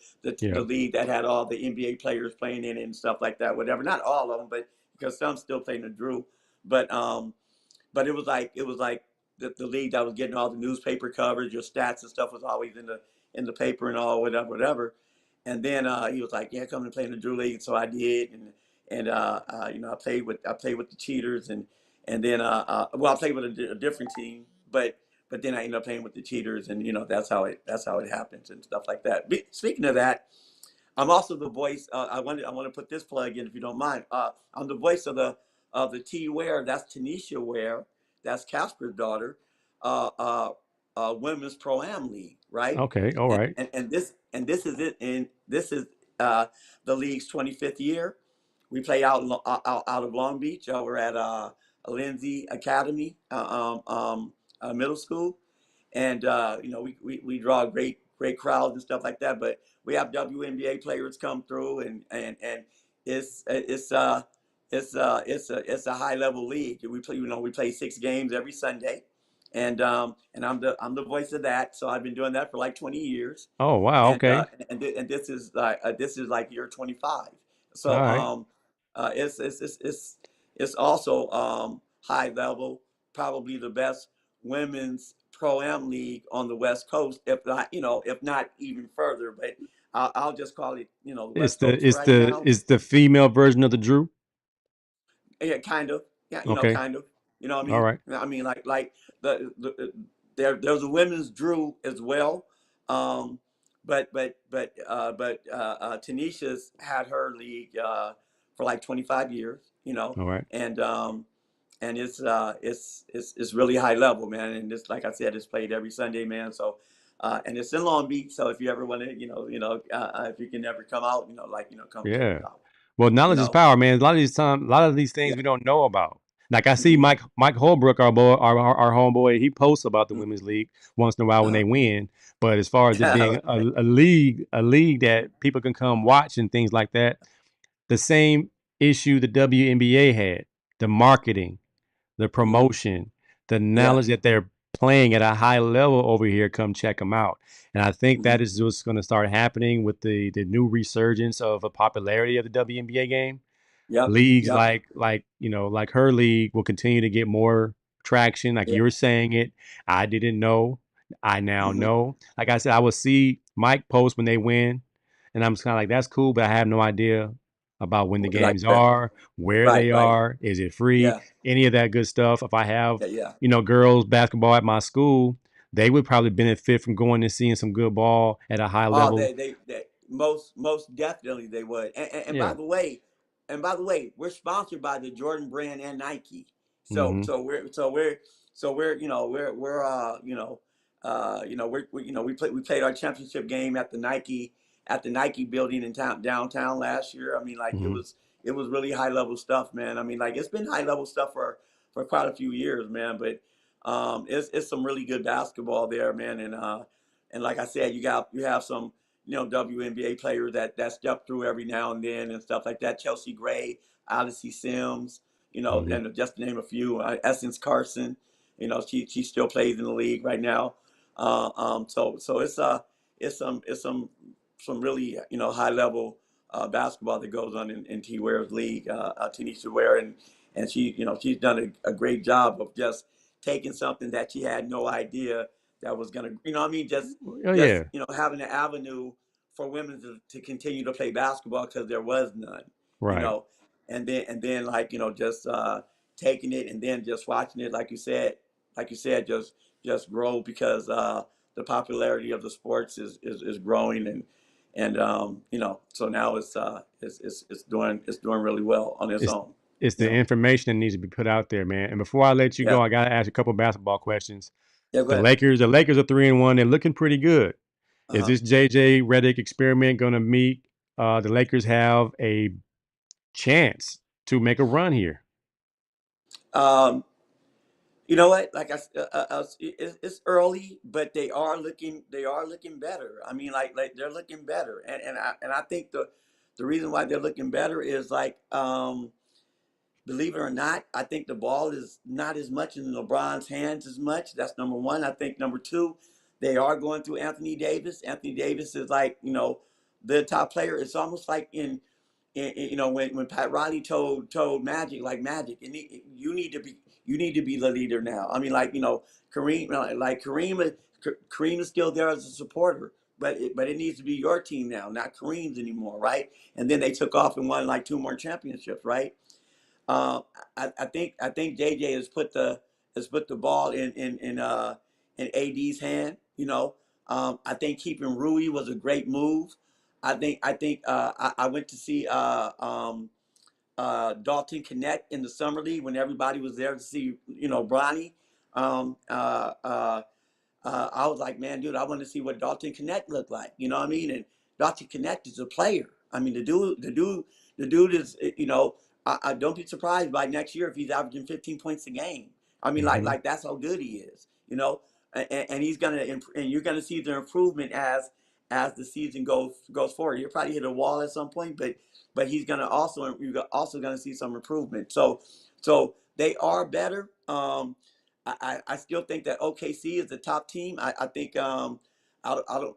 league that had all the NBA players playing in it and stuff like that, whatever. Not all of them, but because some still playing the Drew. But it was like the league that was getting all the newspaper coverage, your stats and stuff was always in the paper and all whatever. And then he was like, "Yeah, come and play in the Drew League." So I did, and I played with the Cheaters, and then I played with a different team, but then I ended up playing with the Cheaters, and that's how it happens and stuff like that. Speaking of that, I'm also the voice. I want to put this plug in if you don't mind. I'm the voice of the T Ware. That's Tanisha Ware. That's Casper's daughter. Women's Pro Am League, right? Okay, all right. And this is it. And this is the league's 25th year. We play out of Long Beach. We're at Lindsay Academy Middle School, and we draw great crowds and stuff like that. But we have WNBA players come through, and it's a high level league. We play 6 games every Sunday, and I'm the voice of that. So I've been doing that for like 20 years. Oh wow, okay. And this is like year 25. So All right. it's also high level, probably the best women's pro-am league on the West Coast, if not even further. But I'll just call it, the West Coast right now. It's the female version of the Drew. Yeah, kind of. Yeah, Okay. kind of. You know what I All mean? right. I mean, like there's a women's Drew as well. But Tanisha's had her league for like 25 years. All right. And it's really high level, man. And it's like I said, it's played every Sunday, man. So and it's in Long Beach. So if you ever want to, if you can ever come out, come check Yeah. it out. Well, knowledge is power, man. A lot of these things we don't know about. Like I see Mike Holbrook, our boy, our homeboy, he posts about the women's league once in a while when they win. But as far as it being a league that people can come watch and things like that, the same issue the WNBA had, the marketing, the promotion, the knowledge that they're playing at a high level over here, come check them out. And I think that is what's going to start happening with the new resurgence of a popularity of the WNBA game. Leagues like her league will continue to get more traction. Like you're saying it, I didn't know. I now know. Like I said, I will see Mike post when they win, and I'm just kind of like, that's cool, but I have no idea about when the games are, where they are, is it free, any of that good stuff. If I have, girls basketball at my school, they would probably benefit from going and seeing some good ball at a high level. They most definitely they would. And by the way, we're sponsored by the Jordan brand and Nike. So we played our championship game at the Nike building in downtown last year. I mean, like it was really high level stuff, man. I mean, like it's been high level stuff for quite a few years, man. But it's some really good basketball there, man. And like I said, you have some WNBA players that step through every now and then and stuff like that. Chelsea Gray, Odyssey Sims, and just to name a few. Essence Carson, she still plays in the league right now. So it's some really high level basketball that goes on in T Ware's league, Tanisha Ware, and she's done a great job of just taking something that she had no idea that was gonna, just having an avenue for women to continue to play basketball because there was none, right? And then like just taking it and then just watching it, like you said, just grow because the popularity of the sports is growing and so now it's doing really well on its own. It's the information that needs to be put out there, man. And before I let you go, I gotta ask a couple basketball questions. Yeah, go ahead. The Lakers are 3-1. They're looking pretty good. Is Uh-huh. this JJ Redick experiment going to meet the Lakers have a chance to make a run here? Um, you know what? Like it's early, but they are looking. They are looking better. I mean, like they're looking better, and I think the reason why they're looking better is like believe it or not, I think the ball is not as much in LeBron's hands as much. That's number one. I think number two, they are going through Anthony Davis. Anthony Davis is like, the top player. It's almost like when Pat Riley told Magic, like Magic, you need to be the leader now. I mean, like, Kareem, Kareem is still there as a supporter, but it needs to be your team now, not Kareem's anymore, right? And then they took off and won like two more championships, right? Uh, I think JJ has put the ball in AD's hand. I think keeping Rui was a great move. I went to see Dalton Connect in the summer league when everybody was there to see Bronny. Um, uh, uh, I was like, man, dude, I want to see what Dalton Connect looked like. You know what I mean? And Dalton Connect is a player. I mean, the dude is, I don't be surprised by next year if he's averaging 15 points a game. I mean, like, Hmm. like that's how good he is. And he's gonna, and you're gonna see the improvement as the season goes forward. He'll probably hit a wall at some point, but you're also gonna see some improvement. So they are better. I still think that OKC is the top team. I think I don't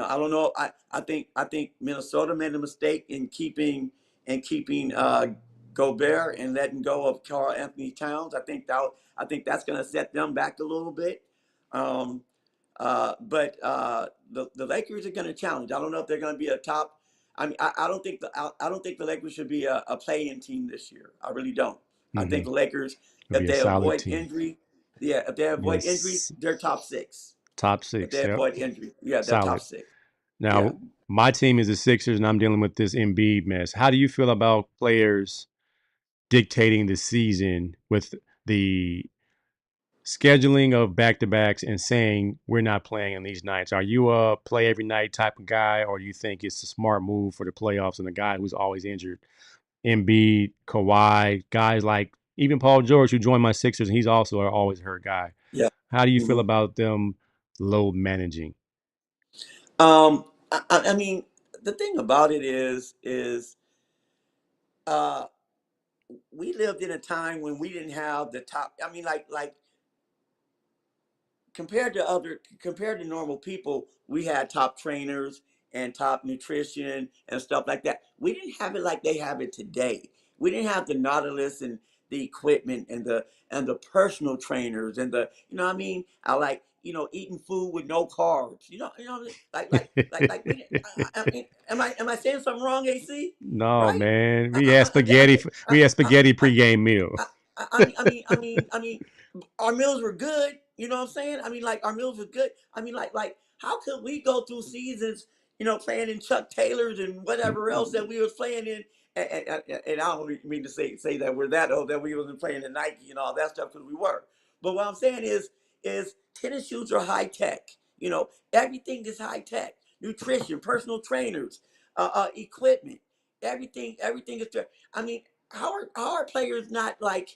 I don't know. I think Minnesota made a mistake in keeping Gobert and letting go of Karl Anthony Towns. I think that's going to set them back a little bit. Um, but the Lakers are going to challenge. I don't know if they're going to be a top. I mean, I don't think the Lakers should be a play-in team this year. I really don't. I Hmm. think the Lakers, It'll if be a they solid avoid team. injury, yeah, if they avoid injury, Yes, they're top six. top If six. they Yep, avoid injury, yeah, they're top solid. six. Yeah. Now, my team is the Sixers, and I'm dealing with this Embiid mess. How do you feel about players dictating the season with the scheduling of back-to-backs and saying we're not playing on these nights? Are you a play every night type of guy, or do you think it's a smart move for the playoffs and the guy who's always injured? Embiid, Kawhi, guys like even Paul George, who joined my Sixers, and he's also an always hurt guy. Yeah. How do you feel hmm about them load managing? I mean, the thing about it is uh, we lived in a time when we didn't have the top. I mean, like compared to normal people, we had top trainers and top nutrition and stuff like that. We didn't have it like they have it today. We didn't have the Nautilus and the equipment and the personal trainers and the what I mean. I like eating food with no carbs. Like we didn't. I mean, am I saying something wrong, AC? No, Right? man. We had I spaghetti. mean, We had spaghetti I, pregame meal. I mean, our meals were good. You know what I'm saying? I mean, like our meals were good. I mean, like how could we go through seasons, playing in Chuck Taylors and whatever else that we was playing in? And I don't mean to say that we're that old that we wasn't playing in Nike and all that stuff because we were. But what I'm saying is tennis shoes are high tech. Everything is high tech. Nutrition, personal trainers, equipment, everything is there. I mean, how are players not like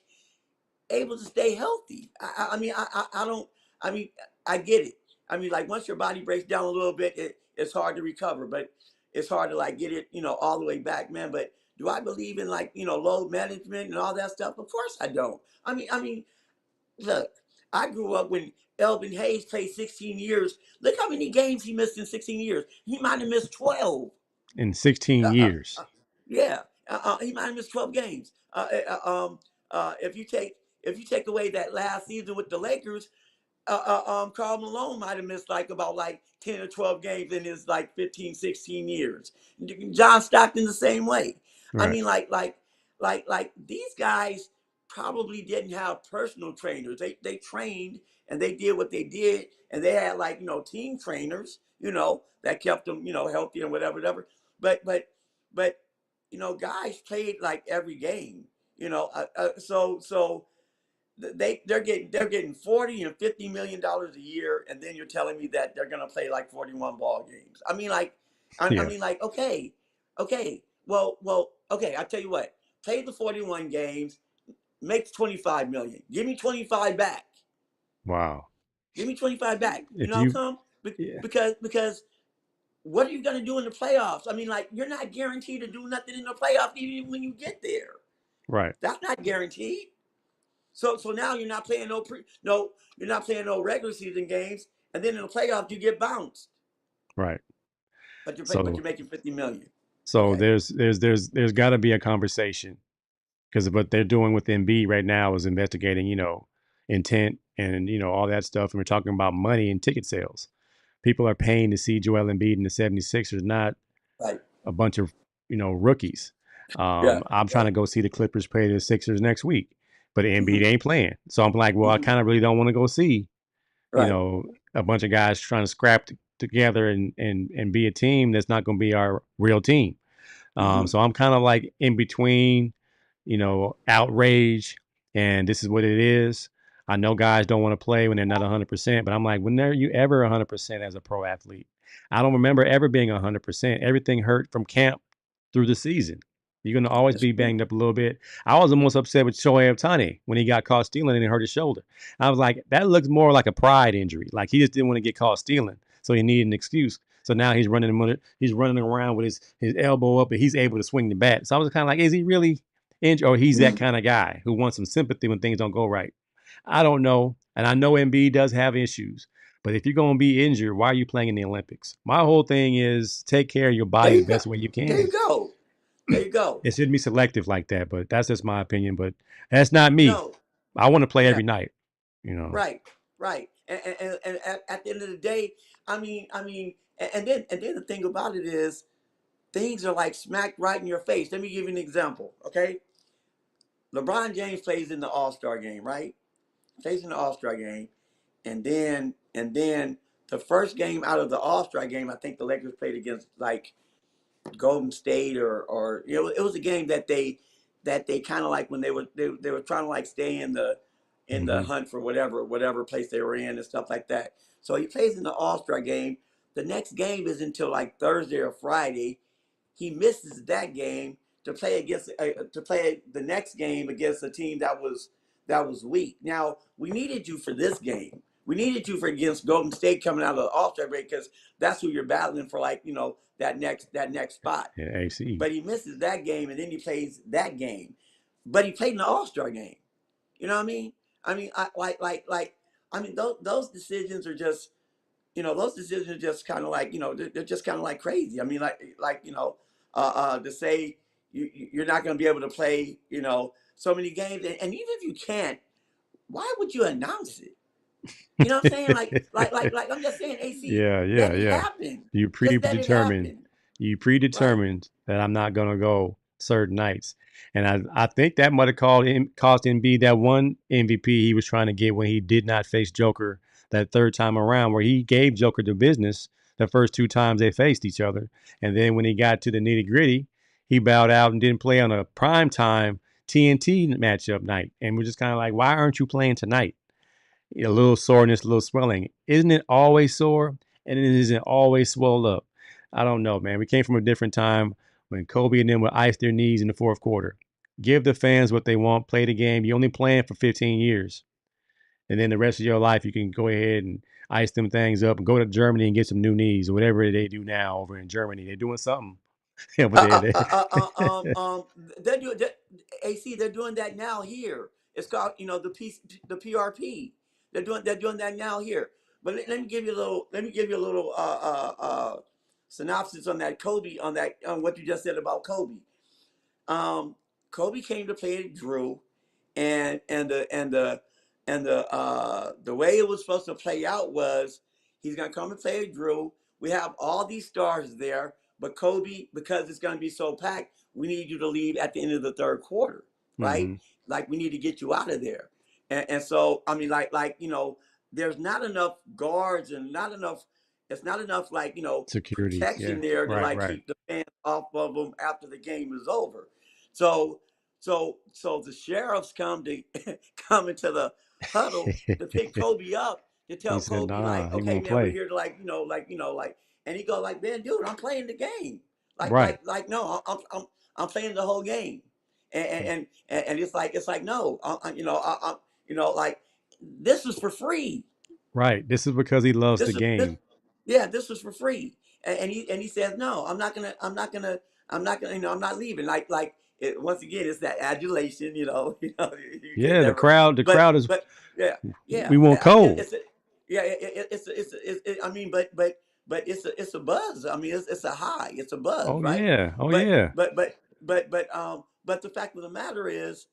able to stay healthy? I don't. I mean, I get it. I mean, like once your body breaks down a little bit, it's hard to recover, but it's hard to like get it, all the way back, man. But do I believe in like load management and all that stuff? Of course I don't. I mean, look, I grew up when Elvin Hayes played 16 years. Look how many games he missed in 16 years. He might have missed 12. In 16 Uh, uh, years. yeah, he might have missed 12 games. If you take away that last season with the Lakers, Karl Malone might have missed like about like 10 or 12 games in his like 15, 16 years. John Stockton the same way. I Right. mean, like these guys probably didn't have personal trainers. They trained and they did what they did, and they had like team trainers, that kept them healthy and whatever. But guys played like every game. So they're getting $40 and $50 million a year, and then you're telling me that they're gonna play like 41 ball games. I mean, like, I mean, like, okay, well, okay. I tell you what, play the 41 games, make 25 million. Give me 25 back. Wow. Give me 25 back. You If know how you, come? yeah, Because what are you gonna do in the playoffs? I mean, like, you're not guaranteed to do nothing in the playoffs even when you get there. right, That's not guaranteed. So now you're not playing you're not playing no regular season games, and then in the playoffs you get bounced. right. But So you're making 50 million. so Okay. there's got to be a conversation because what they're doing with Embiid right now is investigating, intent and all that stuff, and we're talking about money and ticket sales. People are paying to see Joel Embiid and the 76ers, not Right. a bunch of rookies. Yeah. I'm trying to go see the Clippers play the Sixers next week, but Embiid Mm-hmm. ain't playing. So I'm like, well, I Mm-hmm. kind of really don't want to go see, Right. a bunch of guys trying to scrap together and be a team that's not going to be our real team. Mm-hmm. So I'm kind of like in between, outrage, and this is what it is. I know guys don't want to play when they're not 100%, but I'm like, when are you ever 100% as a pro athlete? I don't remember ever being 100%. Everything hurt from camp through the season. You're going to always That's be true. banged up a little bit. I was almost upset with Shohei Ohtani when he got caught stealing and he hurt his shoulder. I was like, that looks more like a pride injury. Like he just didn't want to get caught stealing, so he needed an excuse. So now he's running around with his elbow up, and he's able to swing the bat. So I was kind of like, is he really injured, or he's that kind of guy who wants some sympathy when things don't go right? I don't know, and I know Embiid does have issues. But if you're going to be injured, why are you playing in the Olympics? My whole thing is take care of your There body the you go. best way you There you can. go. There you go. It shouldn't be selective like that, but that's just my opinion. But that's not me. No. I want to play Yeah. every night, you know. Right. Right. And at the end of the day, and then the thing about it is things are like smacked right in your face. Let me give you an example. Okay. LeBron James plays in the All-Star game, right? Plays in the All-Star game. And then the first game out of the All-Star game, I think the Lakers played against like Golden State or it was a game that they kind of like when they were trying to like stay in the Hmm. hunt for whatever place they were in and stuff like that. So he plays in the All-Star game. The next game is until like Thursday or Friday. He misses that game to play the next game against a team that was weak. Now we needed you for this game. We needed you for against Golden State coming out of the All-Star break because that's who you're battling for, like that next spot. Yeah, AC. But he misses that game and then he plays that game. But he played in the All-Star game. You know what I mean? I mean, those decisions are just, those decisions are just kind of like, they're just kind of like crazy. I mean, to say you're not going to be able to play, so many games, and even if you can't, why would you announce it? You know what I'm saying? Like I'm just saying, AC, Yeah, let yeah, it yeah. happen. You Just let it predetermined. happen. You Right. predetermined that I'm not gonna go certain nights, and I think that might have cost Embiid that one MVP he was trying to get when he did not face Joker that third time around, where he gave Joker the business the first two times they faced each other, and then when he got to the nitty gritty, he bowed out and didn't play on a prime time TNT matchup night, and we're just kind of like, why aren't you playing tonight? A little soreness, a little swelling. Isn't it always sore? And it isn't always swelled up. I don't know, man. We came from a different time when Kobe and them would ice their knees in the fourth quarter. Give the fans what they want. Play the game. You only playing for 15 years. And then the rest of your life, you can go ahead and ice them things up and go to Germany and get some new knees or whatever they do now over in Germany. They're doing something over there. They're doing that, AC. They're doing that now here. It's called, the PRP. They're doing that now here. But let me give you a little. Let me give you a little synopsis on that Kobe on what you just said about Kobe. Um, Kobe came to play at Drew, and the way it was supposed to play out was he's gonna come and play at Drew. We have all these stars there, but Kobe, because it's gonna be so packed, we need you to leave at the end of the third quarter, right? Hmm. Like we need to get you out of there. And so I mean, there's not enough guards and not enough. It's not enough Security. Yeah. protection there to Right, like right. keep the fans off of them after the game is over. So So the sheriffs come to come into the huddle to pick Kobe up, to He tell said, Kobe nah, like, he okay, won't man, we're play. here to and he go like, man, dude, I'm playing the game. Right. No, I'm playing the whole game. And it's like no, like this is for free. Right. This is because he loves the This is this, game. yeah, this was for free. And he says, no, I'm not gonna, I'm not leaving. Once again, it's that adulation, you can Yeah, the never. crowd, the crowd is, But yeah, yeah, we want Cole. it's a, yeah, I mean, but it's a buzz. I mean, it's a high. It's a buzz, Oh right? yeah. Oh But yeah. but the fact of the matter is,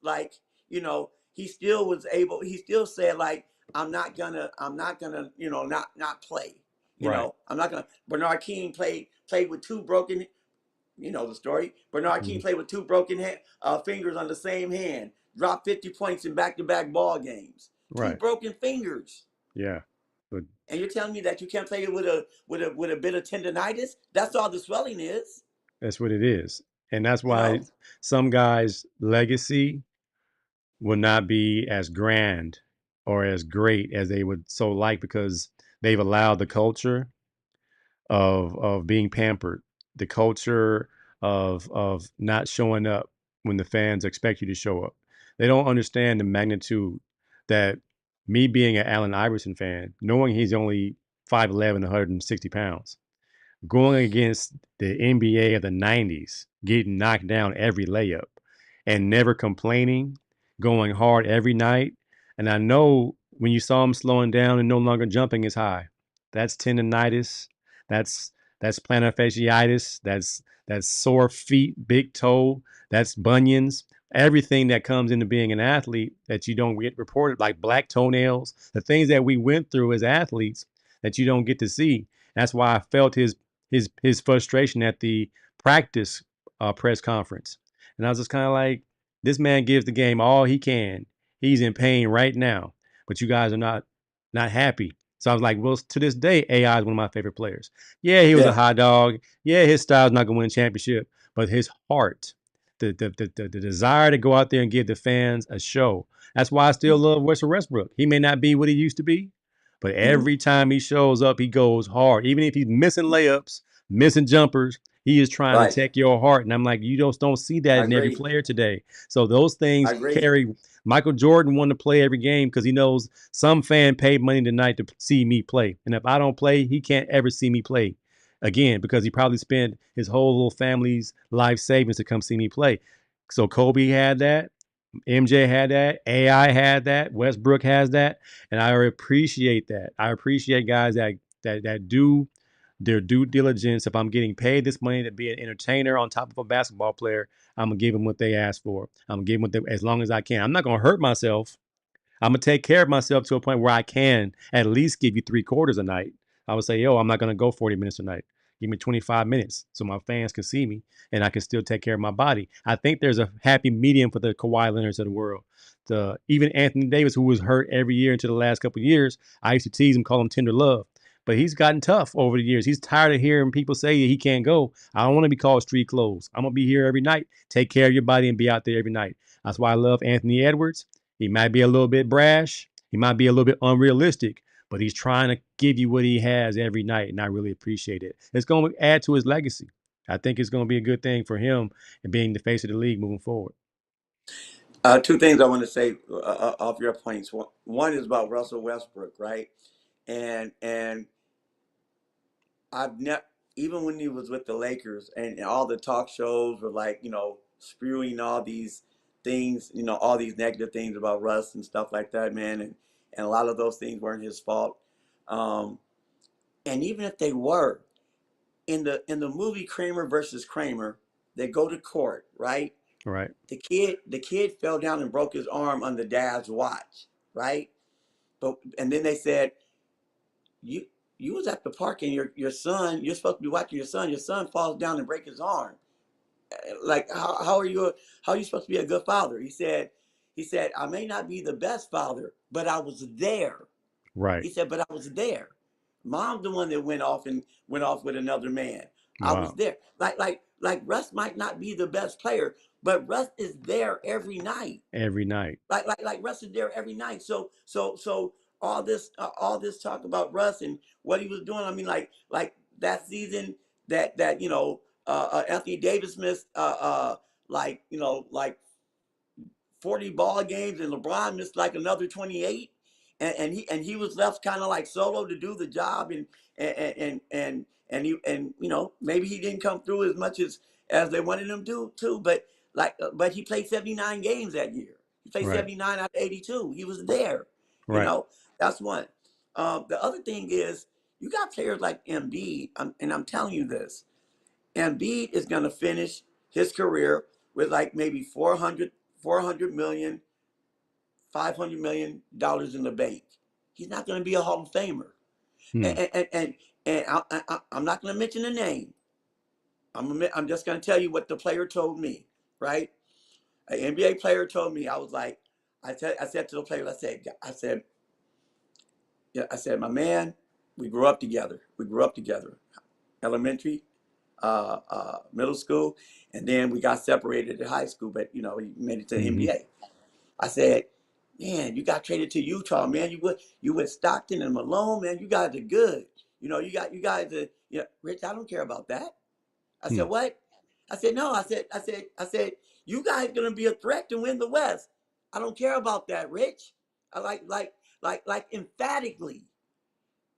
he still was able. He still said, like, I'm not gonna, not play. Right. I'm not gonna. Bernard King played with two broken. You know the story. Bernard King Mhm. played with two broken fingers on the same hand. Dropped 50 points in back-to-back ball games. Two Right. broken fingers. Yeah. But And you're telling me that you can't play with a bit of tendonitis? That's all the swelling is. that's what it is. And that's You why know. some guys' legacy will not be as grand or as great as they would so like, because they've allowed the culture of being pampered, the culture of not showing up when the fans expect you to show up. They don't understand the magnitude that me being an Allen Iverson fan, knowing he's only 5'11", 160 pounds, going against the NBA of the 90s, getting knocked down every layup and never complaining, going hard every night. And I know when you saw him slowing down and no longer jumping as high, that's tendonitis, that's plantar fasciitis, that's sore feet, big toe, that's bunions, everything that comes into being an athlete that you don't get reported, like black toenails, the things that we went through as athletes that you don't get to see. That's why I felt his frustration at the practice press conference. And I was just kind of like, this man gives the game all he can. He's in pain right now, but you guys are not happy. So I was like, well, to this day, AI is one of my favorite players. Yeah, he was a Yeah. hot dog. Yeah, his style's not gonna win a championship, but his heart, the desire to go out there and give the fans a show. That's why I still love Russell Westbrook. He may not be what he used to be, but every time he shows up, he goes hard. Even if he's missing layups, missing jumpers, he is trying to Right. take your heart. And I'm like, you just don't see that I in every agree. player today. So those I things agree. carry. Michael Jordan wanted to play every game because he knows some fan paid money tonight to see me play. And if I don't play, he can't ever see me play again, because he probably spent his whole little family's life savings to come see me play. So Kobe had that. MJ had that. AI had that. Westbrook has that. And I appreciate that. I appreciate guys that do their due diligence. If I'm getting paid this money to be an entertainer on top of a basketball player, I'm gonna give them what they ask for. I'm gonna give them what they, as long as I can. I'm not gonna hurt myself. I'm gonna take care of myself to a point where I can at least give you 3/4 a night. I would say, yo, I'm not gonna go 40 minutes a night. Give me 25 minutes so my fans can see me and I can still take care of my body. I think there's a happy medium for the Kawhi Leonards of the world. Even Anthony Davis, who was hurt every year until the last couple of years, I used to tease him, call him Tender Love. But he's gotten tough over the years. He's tired of hearing people say he can't go. I don't want to be called street clothes. I'm gonna be here every night. Take care of your body and be out there every night. That's why I love Anthony Edwards. He might be a little bit brash. He might be a little bit unrealistic, but he's trying to give you what he has every night, and I really appreciate it. It's going to add to his legacy. I think it's going to be a good thing for him and being the face of the league moving forward. Two things I want to say off your points. One is about Russell Westbrook, right? And I've never, even when he was with the Lakers and all the talk shows were like, spewing all these things, all these negative things about Russ and stuff like that, man. And a lot of those things weren't his fault. And even if they were, in the movie Kramer versus Kramer, they go to court, right? Right. The kid fell down and broke his arm on the dad's watch, right? And then they said, you was at the park and your son, you're supposed to be watching your son falls down and break his arm. Like, how are you supposed to be a good father? He said, I may not be the best father, but I was there. Right. He said, but I was there. Mom's the one that went off with another man. I was Wow. there. Like Russ might not be the best player, but Russ is there every night. Every night. Like Russ is there every night. So all this talk about Russ and what he was doing. I mean, like that season that Anthony Davis missed like 40 ball games, and LeBron missed like another 28, and he was left kind of like solo to do the job, and maybe he didn't come through as much as they wanted him to too, but he played 79 games that year. He played 79 out of 82. He was there. That's one. The other thing is you got players like Embiid, and I'm telling you this. Embiid is going to finish his career with like maybe 400 million, $500 million in the bank. He's not going to be a Hall of Famer. And I'm not going to mention the name. I'm just going to tell you what the player told me, right? An NBA player told me. I was like, I said to the player, I said, my man, we grew up together. Elementary, middle school, and then we got separated at high school, but he made it to the NBA. I said, man, you got traded to Utah, man. You with Stockton and Malone, man. You guys are good. You guys are, Rich, I don't care about that. I said, what? I said, no. I said, you guys gonna be a threat to win the West. I don't care about that, Rich. I like emphatically,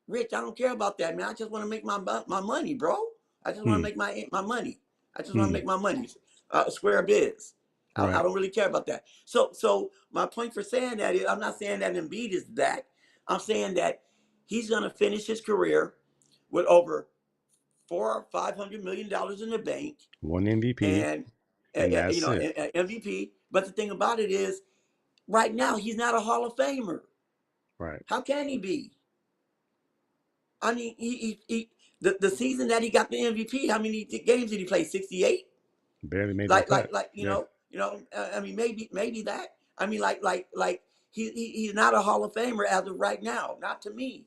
Rich, I don't care about that, man. I just want to make my money, bro. I just want to make my money. I just want to make my money. Square biz. I don't really care about that. So my point for saying that is, I'm not saying that Embiid is that. I'm saying that he's going to finish his career with over $400 or $500 million in the bank. One MVP. And that's it. MVP. But the thing about it is, right now, he's not a Hall of Famer. Right. How can he be? I mean, the season that he got the MVP, how many games did he play? 68. Barely made the cut. I mean, maybe that. I mean, he's not a Hall of Famer as of right now, not to me.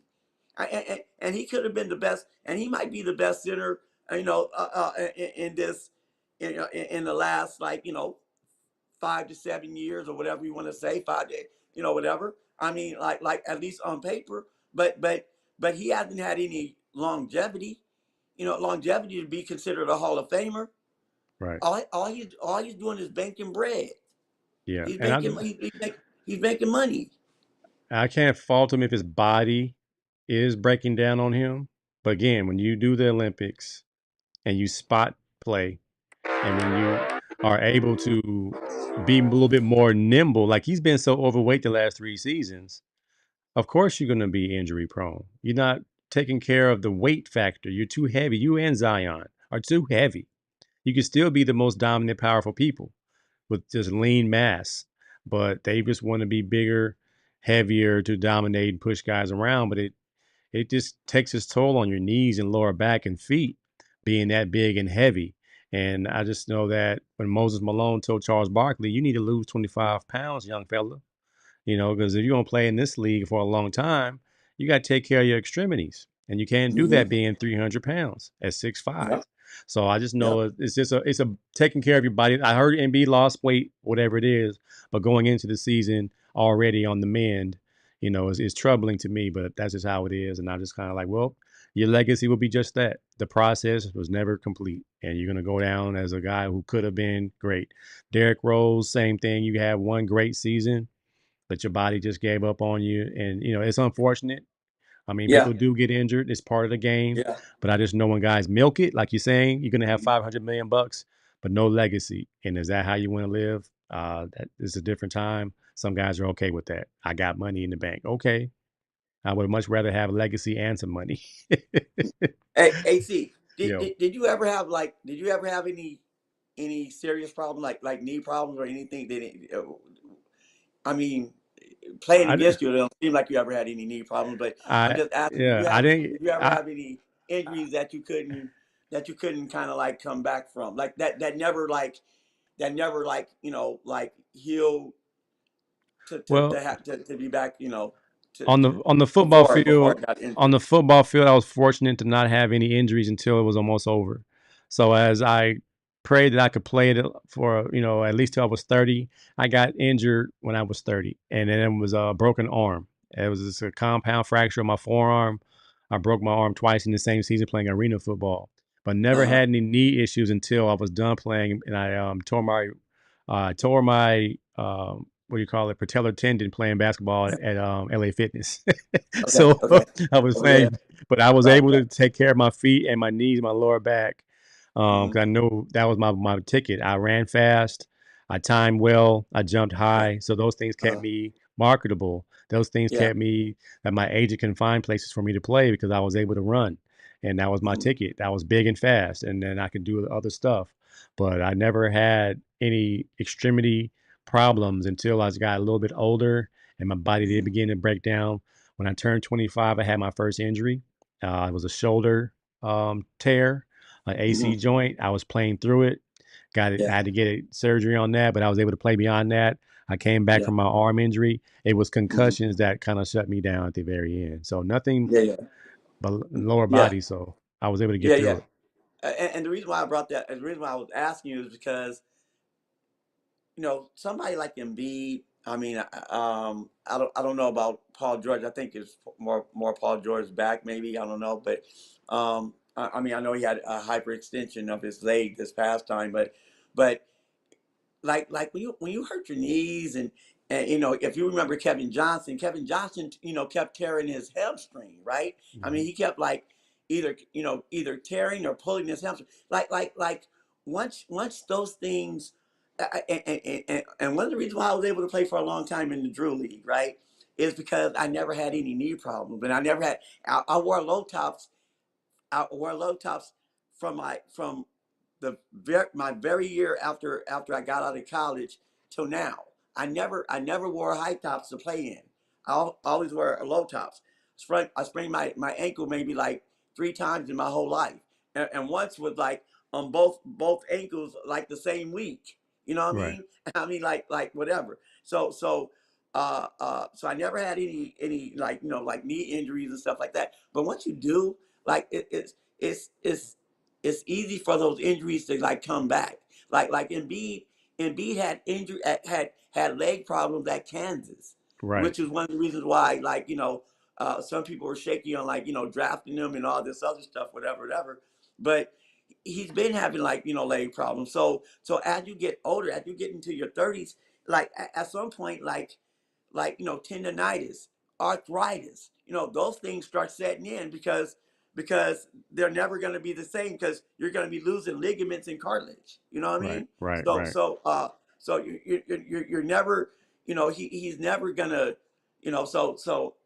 And he could have been the best, and he might be the best center, in this, in the last 5 to 7 years or whatever you want to say, 5 to whatever. I mean, like at least on paper, but he hasn't had any longevity, to be considered a Hall of Famer. Right. All he's doing is banking bread. Yeah. He's making money. I can't fault him if his body is breaking down on him. But again, when you do the Olympics and you spot play, and when you are able to be a little bit more nimble, like he's been so overweight the last 3 seasons, of course you're going to be injury prone. You're not taking care of the weight factor. You're too heavy. You and Zion are too heavy. You can still be the most dominant, powerful people with just lean mass, but they just want to be bigger, heavier to dominate and push guys around. But it just takes its toll on your knees and lower back and feet being that big and heavy. And I just know that when Moses Malone told Charles Barkley, you need to lose 25 pounds, young fella, because if you're going to play in this league for a long time, you got to take care of your extremities. And you can't do that being 300 pounds at 6'5". Yep. So I just know it's a taking care of your body. I heard Embiid lost weight, whatever it is, but going into the season already on the mend, is troubling to me, but that's just how it is. And I'm just kind of like, well, your legacy will be just that. The process was never complete, and you're going to go down as a guy who could have been great. Derrick Rose, same thing. You had one great season, but your body just gave up on you. And, it's unfortunate. I mean, people do get injured. It's part of the game. Yeah. But I just know when guys milk it, like you're saying, you're going to have $500 million, but no legacy. And is that how you want to live? That is a different time. Some guys are okay with that. I got money in the bank. Okay. I would much rather have a legacy and some money. Hey, AC, did you ever have any serious problem, like knee problems or anything? I mean, playing against you, it don't seem like you ever had any knee problems. But I'm just asking, did you ever have any injuries that you couldn't kind of come back from, like that never healed to be back, on the football field. On the football field, I was fortunate to not have any injuries until it was almost over. So as I prayed that I could play it for, at least till I was 30. I got injured when I was 30, and then it was a broken arm. It was just a compound fracture of my forearm. I broke my arm twice in the same season playing arena football, but never Uh-huh. had any knee issues until I was done playing, and I tore my what do you call it, patellar tendon playing basketball at LA Fitness. Okay. So Okay. I was Oh yeah. playing, but I was Right. able Right. to take care of my feet and my knees, my lower back, Mm-hmm. 'cause I know that was my ticket. I ran fast, I timed well, I jumped Yeah. high, so those things kept Uh-huh. me marketable. Those things Yeah. kept me that my agent can find places for me to play because I was able to run, and that was my Mm-hmm. ticket. That was big and fast, and then I could do other stuff. But I never had any extremity problems until I got a little bit older and my body did Mm-hmm. begin to break down. When I turned 25, I had my first injury. It was a shoulder tear, an AC Mm-hmm. joint. I was playing through it. Got it. I Yeah. had to get surgery on that, but I was able to play beyond that. I came back Yeah. from my arm injury. It was Mm-hmm. concussions that kind of shut me down at the very end. So nothing Yeah. Yeah. but lower Yeah. body. So I was able to get Yeah. through Yeah. it. And the reason why I brought that, and the reason why I was asking you is because somebody like Embiid. I mean, I don't know about Paul George. I think it's more Paul George's back, maybe. I don't know, but I mean, I know he had a hyperextension of his leg this past time, but like when you hurt your knees and if you remember Kevin Johnson kept tearing his hamstring, right? I mean, Mhm. he kept like either tearing or pulling his hamstring. Like once those things and one of the reasons why I was able to play for a long time in the Drew League, right, is because I never had any knee problems, and I never had. I wore low tops. I wore low tops from my very year after I got out of college till now. I never wore high tops to play in. I always wear low tops. I sprained my ankle maybe like 3 times in my whole life, and once was like on both ankles like the same week. You know what I Right. mean? I mean like whatever. So I never had any like knee injuries and stuff like that. But once you do, like it's easy for those injuries to like come back. Like Embiid had injury had leg problems at Kansas, Right. which is one of the reasons why some people were shaky on drafting him and all this other stuff, whatever. But he's been having leg problems. So as you get older, as you get into your 30s, like at some point tendonitis, arthritis, those things start setting in because they're never going to be the same because you're going to be losing ligaments and cartilage. You know what I Right. mean? Right. So Right. so so you're never he's never gonna so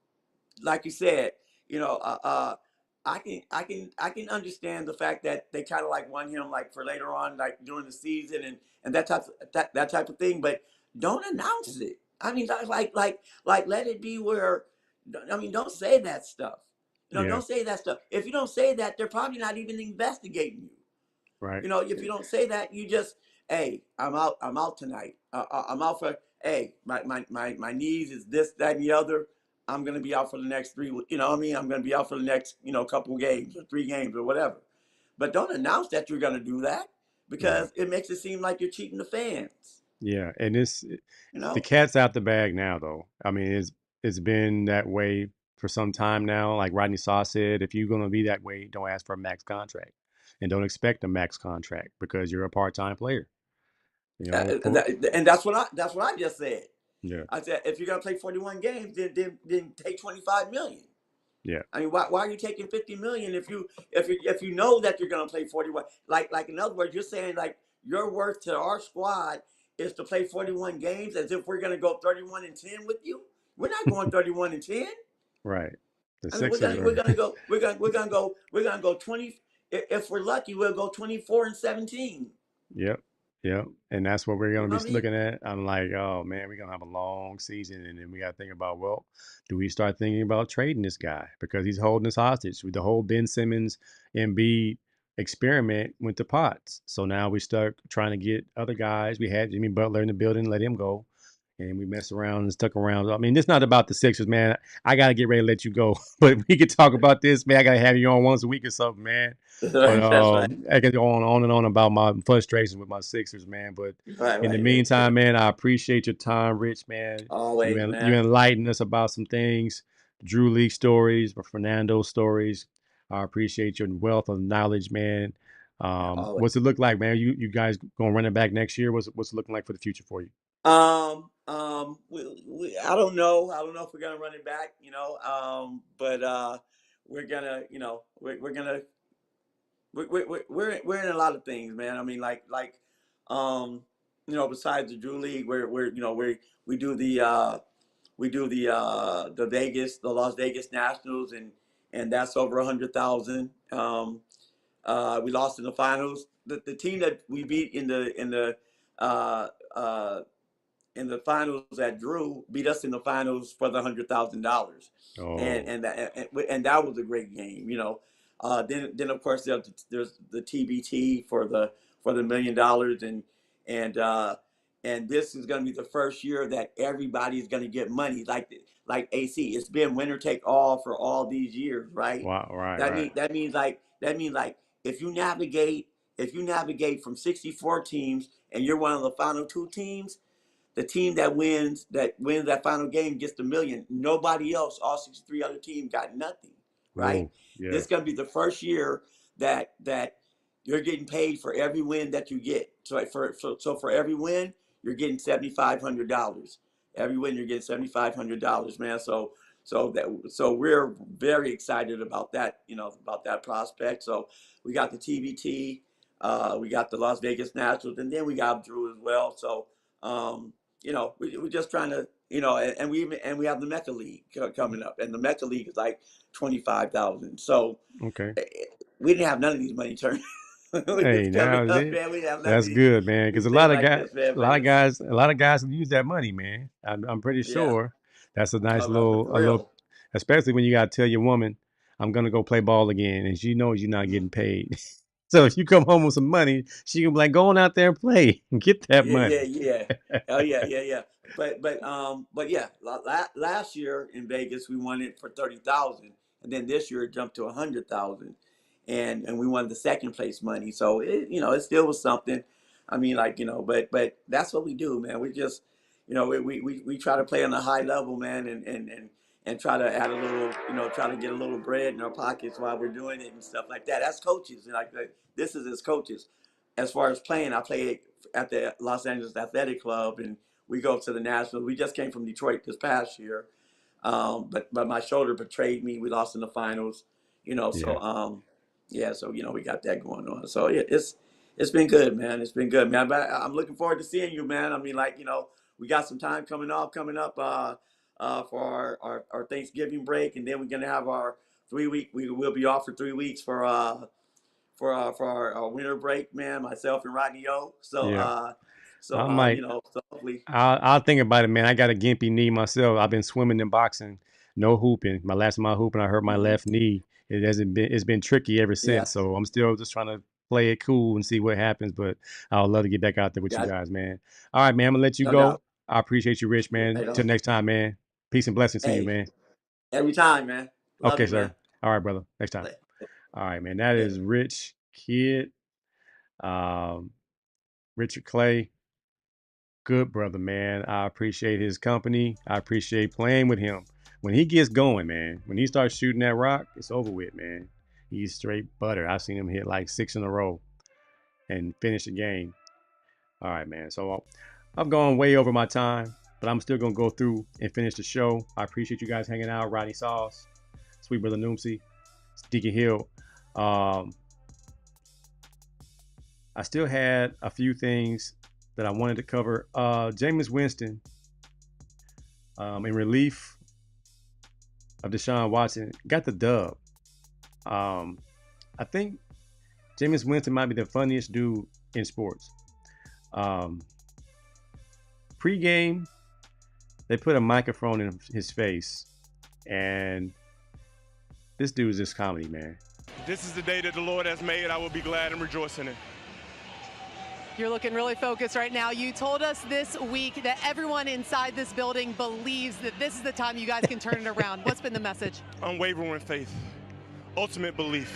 like you said, you know, I can understand the fact that they kind of like want him like for later on, like during the season and that type of thing. But don't announce it. I mean, like let it be where. I mean, don't say that stuff. Yeah. Don't say that stuff. If you don't say that, they're probably not even investigating you. Right. If you don't say that, you just, hey, I'm out. I'm out tonight. I'm out for, hey, my knees is this, that, and the other. I'm gonna be out for the next 3. You know what I mean? I'm gonna be out for the next, couple games or 3 games or whatever. But don't announce that you're gonna do that Yeah. because it makes it seem like you're cheating the fans. Yeah. And You the know? cat's out the bag now, though. I mean, it's been that way for some time now. Like Rodney Saw said, if you're gonna be that way, don't ask for a max contract, and don't expect a max contract because you're a part-time player. You know, And that's what I just said. yeah, I said if you're gonna play 41 games, then take 25 million. yeah, I mean, why are you taking 50 million if you know that you're gonna play 41? Like in other words, you're saying like your worth to our squad is to play 41 games as if we're gonna go 31-10 with you. We're not going 31-10. right. The I mean, we're Sixers gonna we're are. gonna go we're gonna go 20. If we're lucky, we'll go 24-17. Yep. Yep. And that's what we're You going know to what I be mean? looking at. I'm like, oh man, we're going to have a long season. And then we got to think about, well, do we start thinking about trading this guy? Because he's holding us hostage. With the whole Ben Simmons Embiid experiment went to pots. So now we start trying to get other guys. We had Jimmy Butler in the building, let him go. and we messed around and stuck around. I mean, it's not about the Sixers, man. I gotta get ready to let you go, but we could talk about this, man. I gotta have you on once a week or something, man. But That's right. I could go on and on about my frustrations with my Sixers, man. But Right, in the right. meantime, man, I appreciate your time, Rich, man. Always, You man. enlightened us about some things, Drew League stories, Fernando stories. I appreciate your wealth of knowledge, man. Always. What's it look like, man? You guys gonna run it back next year? What's it looking like for the future for you? I don't know. I don't know if we're gonna run it back, but we're gonna, we're gonna, we're in a lot of things, man. I mean, um, besides the Drew League, we do the Las Vegas Nationals, and that's over 100,000. We lost in the finals. The team that we beat uh, uh, in the finals at Drew beat us in the finals for the $100,000, Oh, and that was a great game. Then of course there's the TBT for the $1 million, and uh, and this is going to be the first year that everybody's going to get money like AC. It's been winner take all for all these years, right? wow, right. That means if you navigate from 64 teams and you're one of the final two teams, the team that final game gets the million. Nobody else, all 63 other teams, got nothing, right? Whoa, yeah. This is gonna be the first year that you're getting paid for every win that you get. So for every win, you're getting $7,500. Every win, you're getting $7,500, man. So we're very excited about that, about that prospect. So we got the TBT, we got the Las Vegas Nationals, and then we got Drew as well. So we're just trying to, and we have the Mecca League coming up, and the Mecca League is like 25,000. So Okay. we didn't have none of these money turned. Hey, It's coming now up, man. We didn't have none of that's good, man. Because these things like this, man. But it's a lot of guys can use that money, man. I'm pretty yeah, sure that's a nice for a little, real. especially when you gotta tell your woman, I'm gonna go play ball again, and she knows you're not Mhm. getting paid. So if you come home with some money, she can be like, go on out there and play and get that Yeah, yeah, money. yeah. Oh yeah, yeah, yeah. But yeah, last year in Vegas we won it for 30,000, and then this year it jumped to 100,000, and we won the second place money. So it still was something. I mean, but that's what we do, man. We just, we try to play on a high level, man, and try to add a little, try to get a little bread in our pockets while we're doing it and stuff like that. That's coaches, this is as coaches. As far as playing, I play at the Los Angeles Athletic Club, and we go to the Nationals. We just came from Detroit this past year, but my shoulder betrayed me. We lost in the finals, Yeah. yeah. So we got that going on. So it's been good, man. It's been good, man. But I'm looking forward to seeing you, man. I mean, we got some time coming up for our Thanksgiving break, and then we're gonna have our 3 week. We will be off for 3 weeks for our winter break, man. Myself and Rodney O. Yeah. I might. So hopefully, I'll think about it, man. I got a gimpy knee myself. I've been swimming and boxing, no hooping. My last time I hooping, I hurt my mhm, left knee. It's been tricky ever yeah, since. So I'm still just trying to play it cool and see what happens. But I would love to get back out there with you got guys, man. All right, man. I'm gonna let you no go. doubt. I appreciate you, Rich, man. Hey, Till next time, man. Peace and blessings to you, hey, man. every time, man. Love Okay, you, man. sir. All right, brother. Next time. Later. All right, man. That is Later. Rich Kid, um, Richard Clay. Good brother, man. I appreciate his company. I appreciate playing with him. When he gets going, man, when he starts shooting that rock, it's over with, man. He's straight butter. I've seen him hit like 6 in a row and finish the game. All right, man. So I've gone way over my time, but I'm still gonna go through and finish the show. I appreciate you guys hanging out. Rodney Sauce, Sweet Brother Noomsy, Deacon Hill. Um, I still had a few things that I wanted to cover. Jameis Winston, in relief of Deshaun Watson, got the dub. I think Jameis Winston might be the funniest dude in sports. Um, pre-game, they put a microphone in his face, and this dude is just comedy, man. This is the day that the Lord has made. I will be glad and rejoice in it. You're looking really focused right now. You told us this week that everyone inside this building believes that this is the time you guys can turn it around. What's been the message? Unwavering faith, ultimate belief,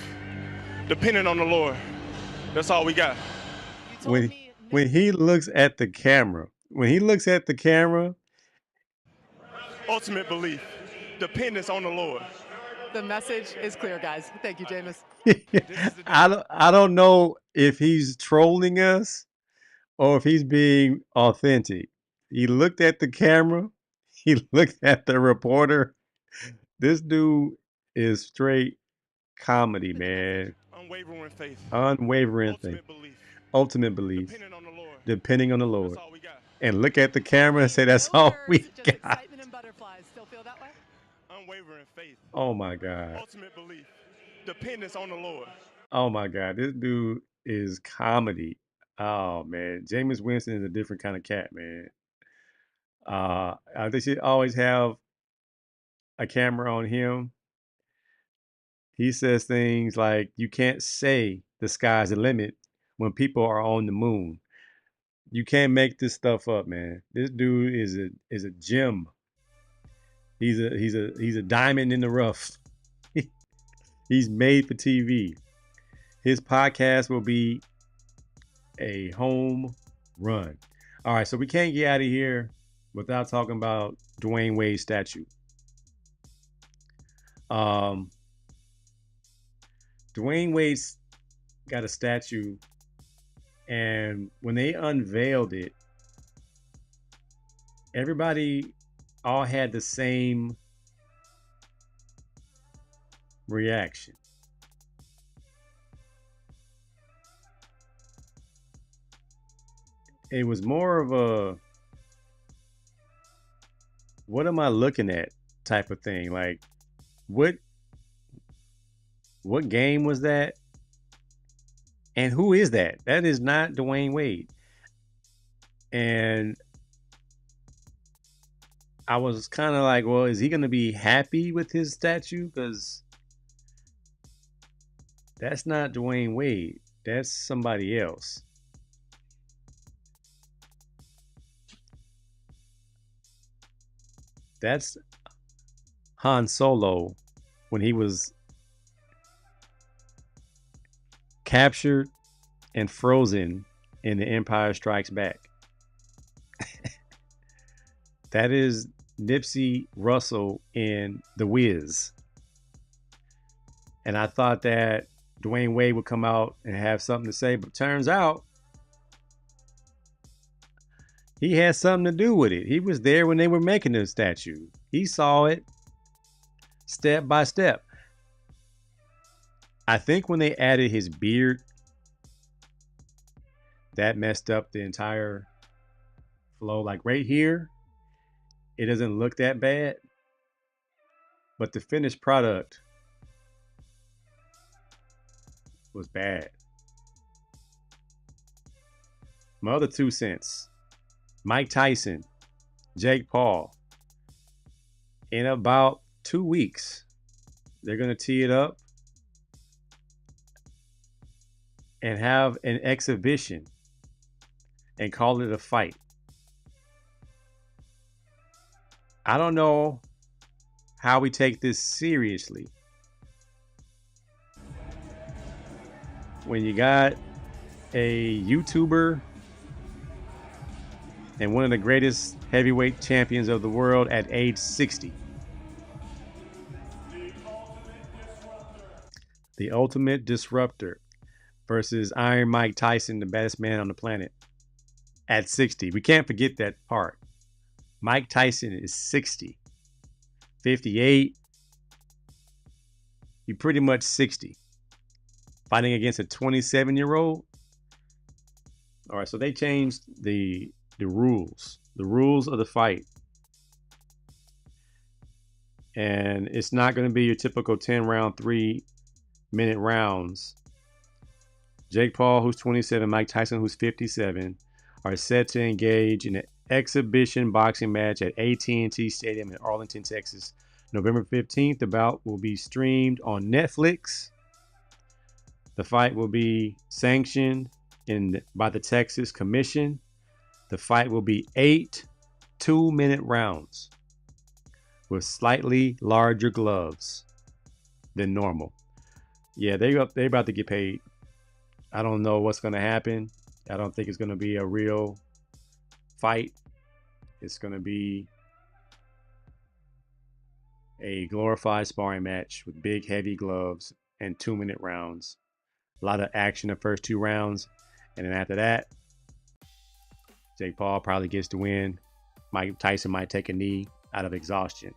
depending on the Lord. That's all we got. When he looks at the camera, Ultimate belief, dependence on the Lord. The message is clear, guys. Thank you, Jameis. I don't know if he's trolling us or if he's being authentic. He looked at the camera. He looked at the reporter. This dude is straight comedy, man. Unwavering faith. Ultimate belief. Depending on the Lord. And look at the camera and say, that's all we got. Excitement and butterflies. Still feel that way? Unwavering faith. Oh, my God. Ultimate belief, dependence on the Lord. Oh, my God. This dude is comedy. Oh, man. Jameis Winston is a different kind of cat, man. They should always have a camera on him. He says things like, you can't say the sky's the limit when people are on the moon. You can't make this stuff up, man. This dude is a gem. He's a diamond in the rough. He's made for TV. His podcast will be a home run. All right, so we can't get out of here without talking about DWade Wade's statue. DWade Wade's got a statue, and when they unveiled it, everybody all had the same reaction. It was more of a, what am I looking at type of thing. Like, what game was that? And who is that? That is not DWade Wade. And I was kind of like, well, is he going to be happy with his statue? Because that's not DWade Wade. That's somebody else. That's Han Solo when he was captured and frozen in The Empire Strikes Back. That is Nipsey Russell in The Wiz. And I thought that DWade Wade would come out and have something to say, but turns out he had something to do with it. He was there when they were making the statue. He saw it step by step. I think when they added his beard, that messed up the entire flow. Like right here, it doesn't look that bad, but the finished product was bad. My other 2 cents. Mike Tyson, Jake Paul. In about 2 weeks, they're going to tee it up and have an exhibition and call it a fight. I don't know how we take this seriously when you got a YouTuber and one of the greatest heavyweight champions of the world at age 60. The Ultimate Disruptor versus Iron Mike Tyson, the baddest man on the planet, at 60. We can't forget that part. Mike Tyson is 60. 58. You're pretty much 60. Fighting against a 27-year-old. All right, so they changed the rules of the fight. And it's not going to be your typical 10-round, 3-minute rounds. Jake Paul, who's 27, Mike Tyson, who's 57, are set to engage in an exhibition boxing match at AT&T Stadium in Arlington, Texas. November 15th, the bout will be streamed on Netflix. The fight will be sanctioned by the Texas Commission. The fight will be 8 2-minute rounds with slightly larger gloves than normal. Yeah, they about to get paid. I don't know what's going to happen. I don't think it's going to be a real fight. It's going to be a glorified sparring match with big, heavy gloves and 2-minute rounds. A lot of action the first 2 rounds. And then after that, Jake Paul probably gets the win. Mike Tyson might take a knee out of exhaustion.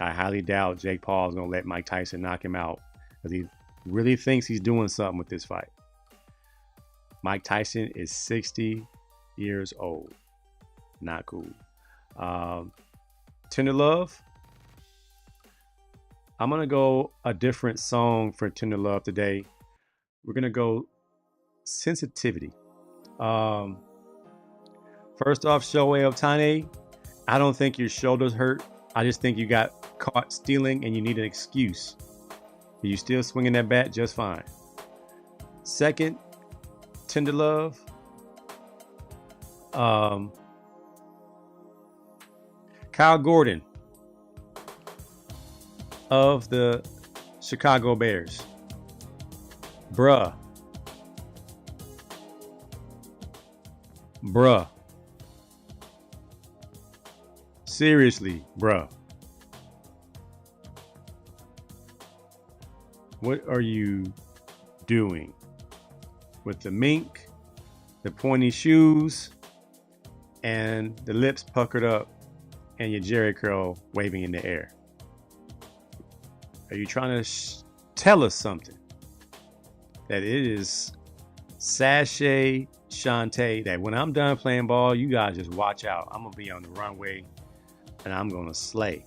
I highly doubt Jake Paul is going to let Mike Tyson knock him out because he really thinks he's doing something with this fight. Mike Tyson is 60 years old. Not cool. Tender Love. I'm going to go a different song for Tender Love today. We're going to go Sensitivity. First off, Shohei Ohtani, I don't think your shoulders hurt. I just think you got caught stealing and you need an excuse. You're still swinging that bat just fine. Second, Tender Love. Kyle Gordon of the Chicago Bears. Bruh. Seriously, bruh. What are you doing with the mink, the pointy shoes, and the lips puckered up and your Jerry curl waving in the air? Are you trying to tell us something? That it is sachet Shantae, that when I'm done playing ball, you guys just watch out. I'm going to be on the runway and I'm going to slay.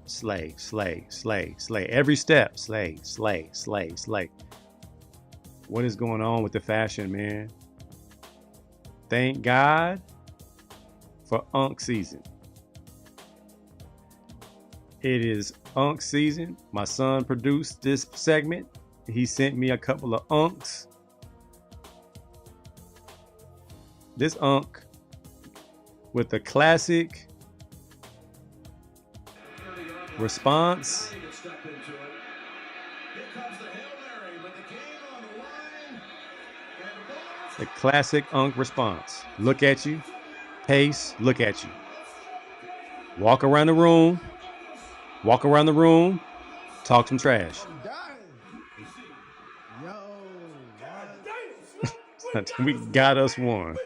Slay, slay, slay, slay. Every step, slay, slay, slay, slay. What is going on with the fashion, man? Thank God for Unk season. It is Unk season. My son produced this segment. He sent me a couple of Unks. This Unk with the classic response. The classic Unk response. Look at you. Pace. Look at you. Walk around the room. Walk around the room. Talk some trash. We got us one.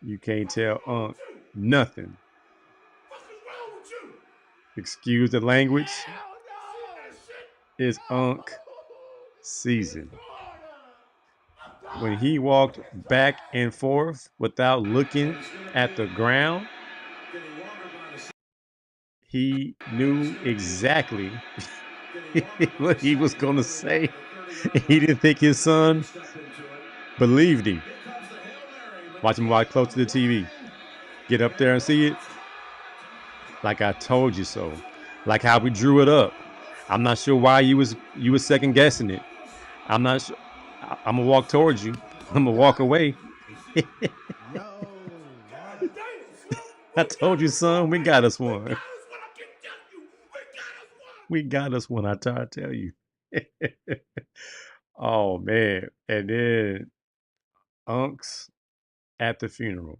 You can't tell Unk nothing. Excuse the language. It's Unk season. When he walked back and forth without looking at the ground, he knew exactly what he was going to say. He didn't think his son believed him. Watch him walk close to the TV. Get up there and see it. Like I told you so. Like how we drew it up. I'm not sure why you was second guessing it. I'm not sure. I'm gonna walk towards you. I'm gonna walk away. I told you, son, we got us one. We got us one. I try to tell you. Oh man. And then Unks at the funeral.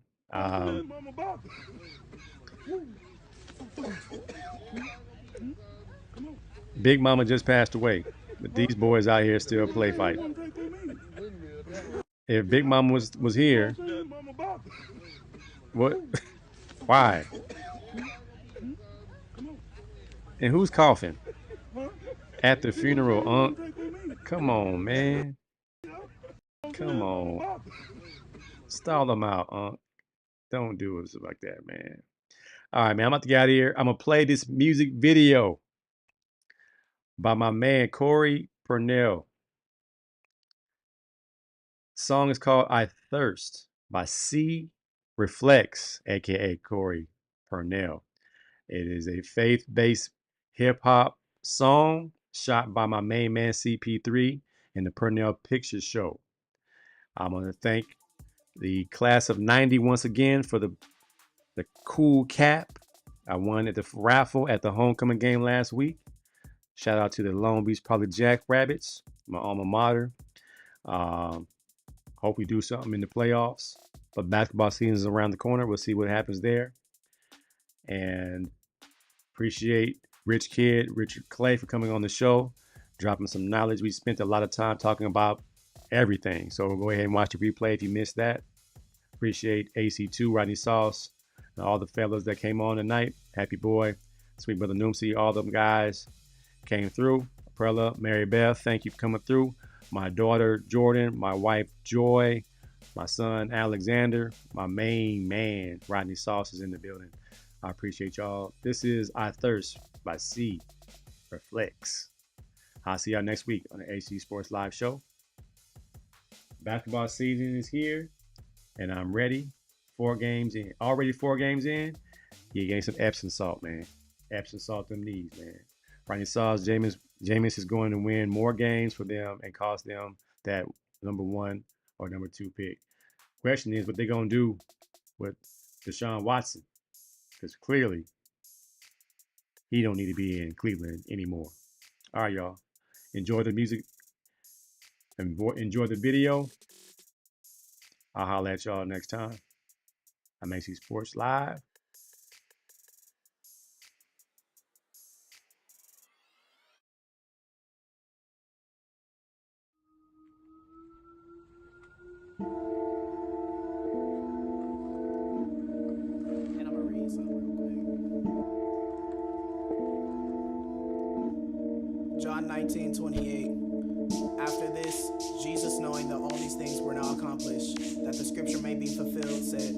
Big Mama just passed away, but these boys out here still play fight. If Big Mama was here, what? Why? And who's coughing? At the funeral, Unc. Come on, man. Come on. Stall them out, Unc. Don't do it like that, man. All right, man. I'm about to get out of here. I'm going to play this music video by my man, Corey Purnell. Song is called I Thirst by C Reflex, a.k.a. Corey Purnell. It is a faith-based hip-hop song. shot by my main man CP3 and the Purnell Pictures Show. I want to thank the class of 90 once again for the cool cap I won at the raffle at the homecoming game last week. Shout out to the Long Beach Public Jackrabbits, my alma mater. Hope we do something in the playoffs. But basketball season is around the corner. We'll see what happens there. And appreciate Rich Kid, Richard Clay for coming on the show, dropping some knowledge. We spent a lot of time talking about everything. So go ahead and watch the replay if you missed that. Appreciate AC2, Rodney Sauce, and all the fellas that came on tonight. Happy Boy, Sweet Brother Noomsy, all them guys came through. Prella, Mary Beth, thank you for coming through. My daughter, Jordan, my wife, Joy, my son, Alexander, my main man, Rodney Sauce is in the building. I appreciate y'all. This is I Thirst by C Reflex. I'll see y'all next week on the AC Sports Live Show. Basketball season is here, and I'm ready. 4 games in. Already 4 games in. You getting some Epsom salt, man. Epsom salt them knees, man. Rodney Sauce, Jameis is going to win more games for them and cost them that number 1 or number 2 pick. Question is what they're going to do with Deshaun Watson, because clearly he don't need to be in Cleveland anymore. All right, y'all. Enjoy the music and enjoy the video. I'll holler at y'all next time. I'm AC Sports Live. John 19:28. After this, Jesus, knowing that all these things were now accomplished, that the scripture may be fulfilled, said,